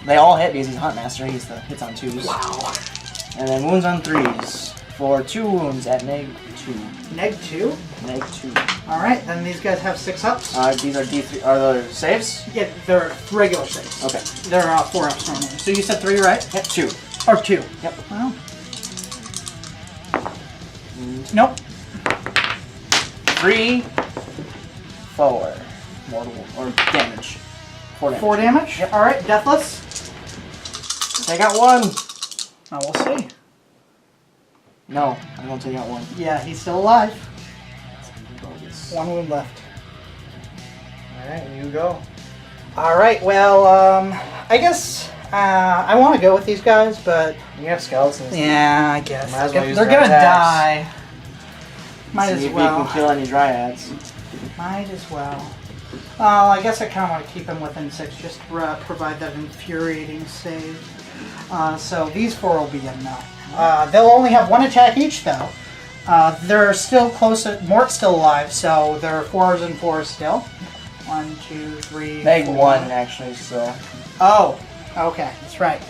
They all hit because he's Huntmaster. He's the hits on 2s. Wow. And then wounds on 3s for 2 wounds at neg 2. Neg 2? Neg 2. Alright, then these guys have 6 ups. These are D3. Are they saves? Yeah, they're regular 6. Okay. They're 4 ups normally. So you said 3, right? Yep, 2. Or 2. Yep. Well. Nope. 3, 4 mortal or damage. 4 damage. 4 damage? Yep. Alright, Deathless. Take out 1. Now we'll see. No, I don't take out 1. Yeah, he's still alive. Bogus. 1 wound left. Alright, you go. Alright, well, I guess I want to go with these guys, but You have skeletons. yeah, I guess. Might as well use They're their gonna attacks. die. Might See as if you well. can kill any dryads. Might as well. Well, I guess I kind of want to keep him within 6, just to provide that infuriating save. So these 4 will be in now. They'll only have 1 attack each, though. They're still close. Mort's still alive, so they're 4s and 4s still. 1, 2, 3. Neg 4. 1 actually, so. Oh, okay, that's right.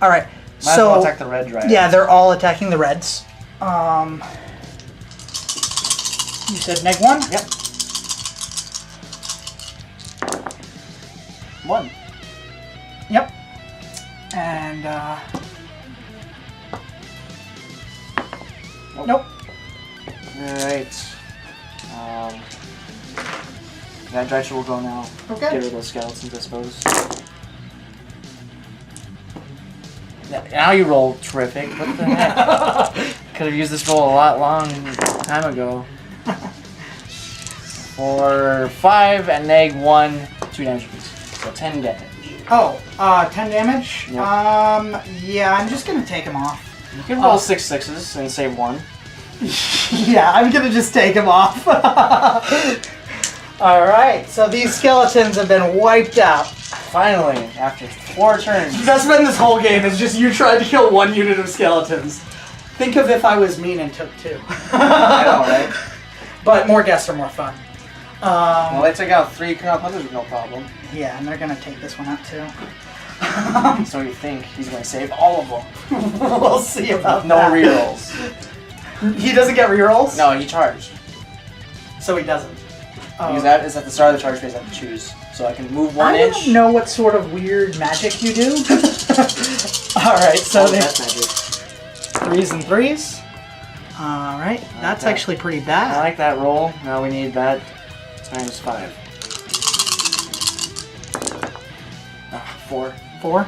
All right. Might as well attack the red dryad. Yeah, they're all attacking the reds. You said neg 1? Yep. 1. Yep. And, nope. Alright. That Drycha will go now. Okay. Get rid of those skeletons, I suppose. Yeah, now you roll terrific. What the heck? Could have used this roll a lot long time ago. For 5 and neg 1, 2 damage apiece. So 10 damage. Oh, 10 damage? Yep. Yeah, I'm just gonna take him off. You can roll 6 6s and save 1. Yeah, I'm gonna just take him off. Alright, so these skeletons have been wiped out. Finally, after 4 turns. That's been this whole game, is just you tried to kill 1 unit of skeletons. Think of if I was mean and took 2. I know, right? But more guests are more fun. Well, they took out 3 Kurnoth Hunters with no problem. Yeah, and they're gonna take this one out too. So you think he's going to save all of them. We'll see about No that. rerolls. He doesn't get rerolls? No, he charged. So he doesn't. Because that is at the start of the charge phase. I have to choose, so I can move 1 I inch. don't know what sort of weird magic you do. Alright, so that's magic. 3s and 3s. Alright, that's actually pretty I bad. like that roll. Now we need that times 5. 4. 4?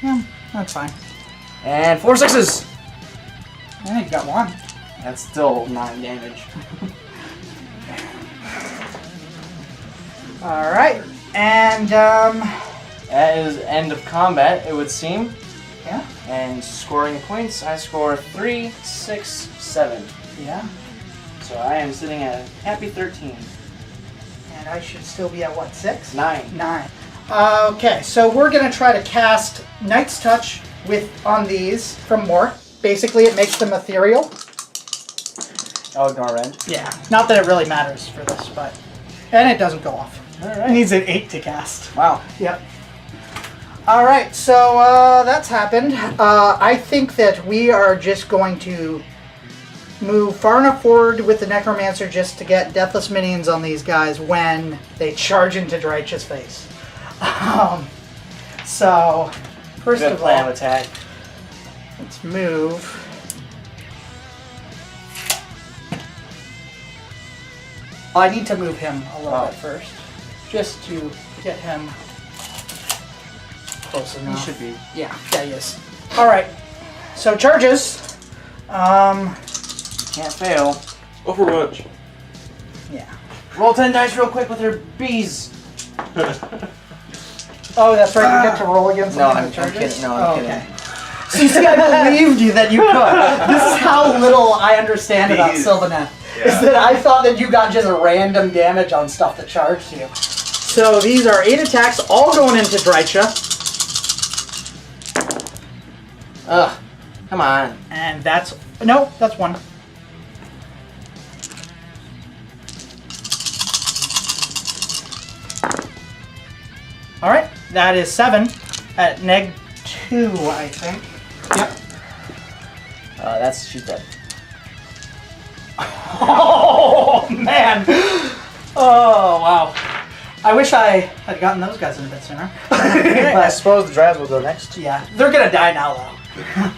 Yeah, that's fine. And 4 6s. I think you got 1. That's still 9 damage. Alright, and That is end of combat, it would seem. yeah, And scoring points, I score 3, 6, 7. yeah. So I am sitting at a happy 13. And I should still be at what, 6? 9. 9. Okay, so we're gonna try to cast Knight's Touch on these from Mort. Basically, it makes them ethereal. I'll ignore red. Yeah, not that it really matters for this, but and it doesn't go off. It Alright. needs an 8 to cast. Wow. Yep. All right, so that's happened. I think that we are just going to move far enough forward with the Necromancer just to get Deathless Minions on these guys when they charge into Drycha's face. So, first Good of plan all, of attack. let's move. I need to move him a little bit first, just to get him close He enough. should be. Yeah, he is. All right, so charges. Can't fail. Overwatch. Yeah. Roll 10 dice real quick with your bees. Oh, that's right. You get to roll against No, something I'm with charges. kidding. No, I'm kidding. Okay. So you see, I believed you that you could. This is how little I understand about Bees. Sylvaneth. Is Yeah. that I thought that you got just random damage on stuff that charged you. So these are 8 attacks, all going into Drycha. Ugh. Come on. And that's... No, that's 1. Alright, that is 7 at neg 2, I think. Yep. She's dead. Oh, man! Oh, wow. I wish I had gotten those guys in a bit sooner. I suppose the Dryads will go next. Yeah, they're gonna die now, though.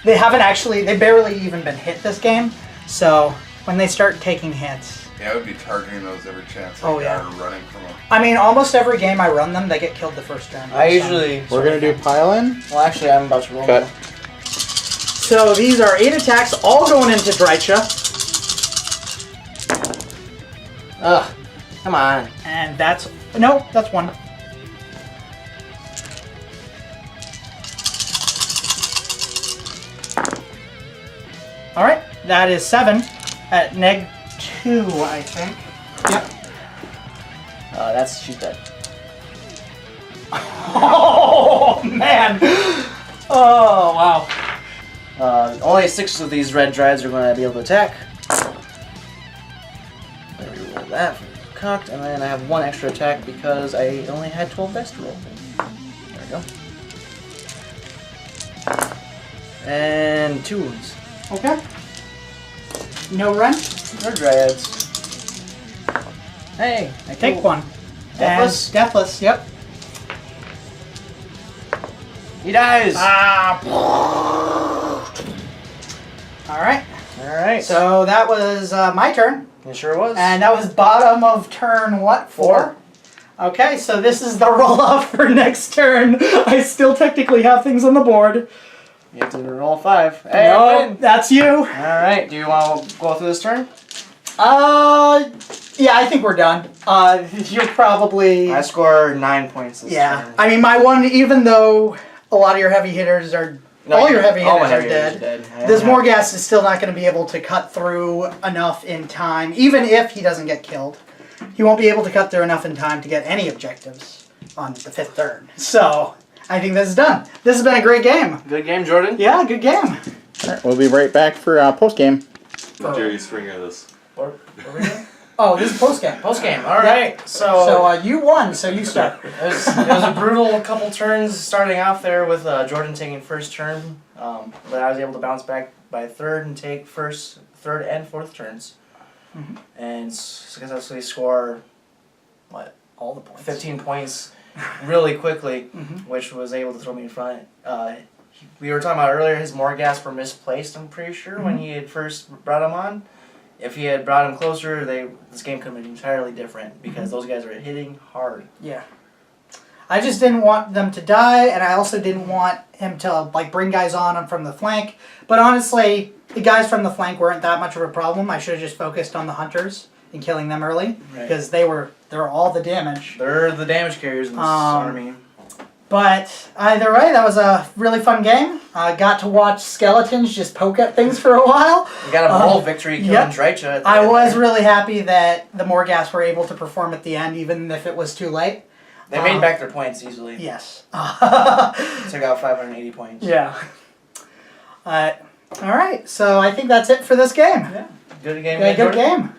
They barely even been hit this game, so when they start taking hits... Yeah, I would be targeting those every chance I Oh, got yeah. or running from them. I mean, almost every game I run them, they get killed the first turn. I usually... We're gonna do pile-in. Well, actually, I'm about to roll. Cut. now. So these are 8 attacks, all going into Drycha. Ugh. Come on. And that's... No, that's 1. Alright, that is 7 at neg 2, I think. Yep. She's dead. Oh, man! Oh, wow. Only 6 of these red Dryads are going to be able to attack. Let me roll that for cocked, and then I have 1 extra attack because I only had 12 dice to roll. There we go. And 2 wounds. Okay. No run? Red Dryads. Hey, I Take killed- 1. Deathless? And deathless, yep. He dies! Ah. Alright, Alright. so that was my turn. It sure was. And that was bottom of turn, what, 4? Okay, so this is the roll-off for next turn. I still technically have things on the board. You have to roll 5. Hey, No, I win. that's you. Alright, do you want to go through this turn? Yeah, I think we're done. You're probably... I score 9 points this Yeah, turn. I mean, my one, even though a lot of your heavy hitters are... all your heavy all my hitters are heavy dead. hitters are This dead. Morghast is still not going to be able to cut through enough in time, even if he doesn't get killed. He won't be able to cut through enough in time to get any objectives on the 5th turn. So, I think this is done. This has been a great game. Good game, Jordan. Yeah, good game. Alright, we'll be right back for post-game. Jerry Springer this. What were we doing? Oh, this is post-game. Post game. All right. So, you won, so you start. It was a brutal couple turns starting off there with Jordan taking first turn, but I was able to bounce back by third and take third and fourth turns, and successfully score All the points. 15 points really quickly, which was able to throw me in front. We were talking about earlier, his Morghast were misplaced, I'm pretty sure, when he had first brought him on. If he had brought him closer, this game could have been entirely different, because those guys were hitting hard. Yeah. I just didn't want them to die, and I also didn't want him to like bring guys on him from the flank. But honestly, the guys from the flank weren't that much of a problem. I should have just focused on the hunters and killing them early, because they were all the damage. They're the damage carriers in this army. But either way, that was a really fun game. I got to watch skeletons just poke at things for a while. We got a whole victory killing Drycha. I was really happy that the Morghast were able to perform at the end, even if it was too late. They made back their points easily. Yes. Took out 580 points. Yeah. All right, so I think that's it for this game. Yeah. Good game. Yeah, good game.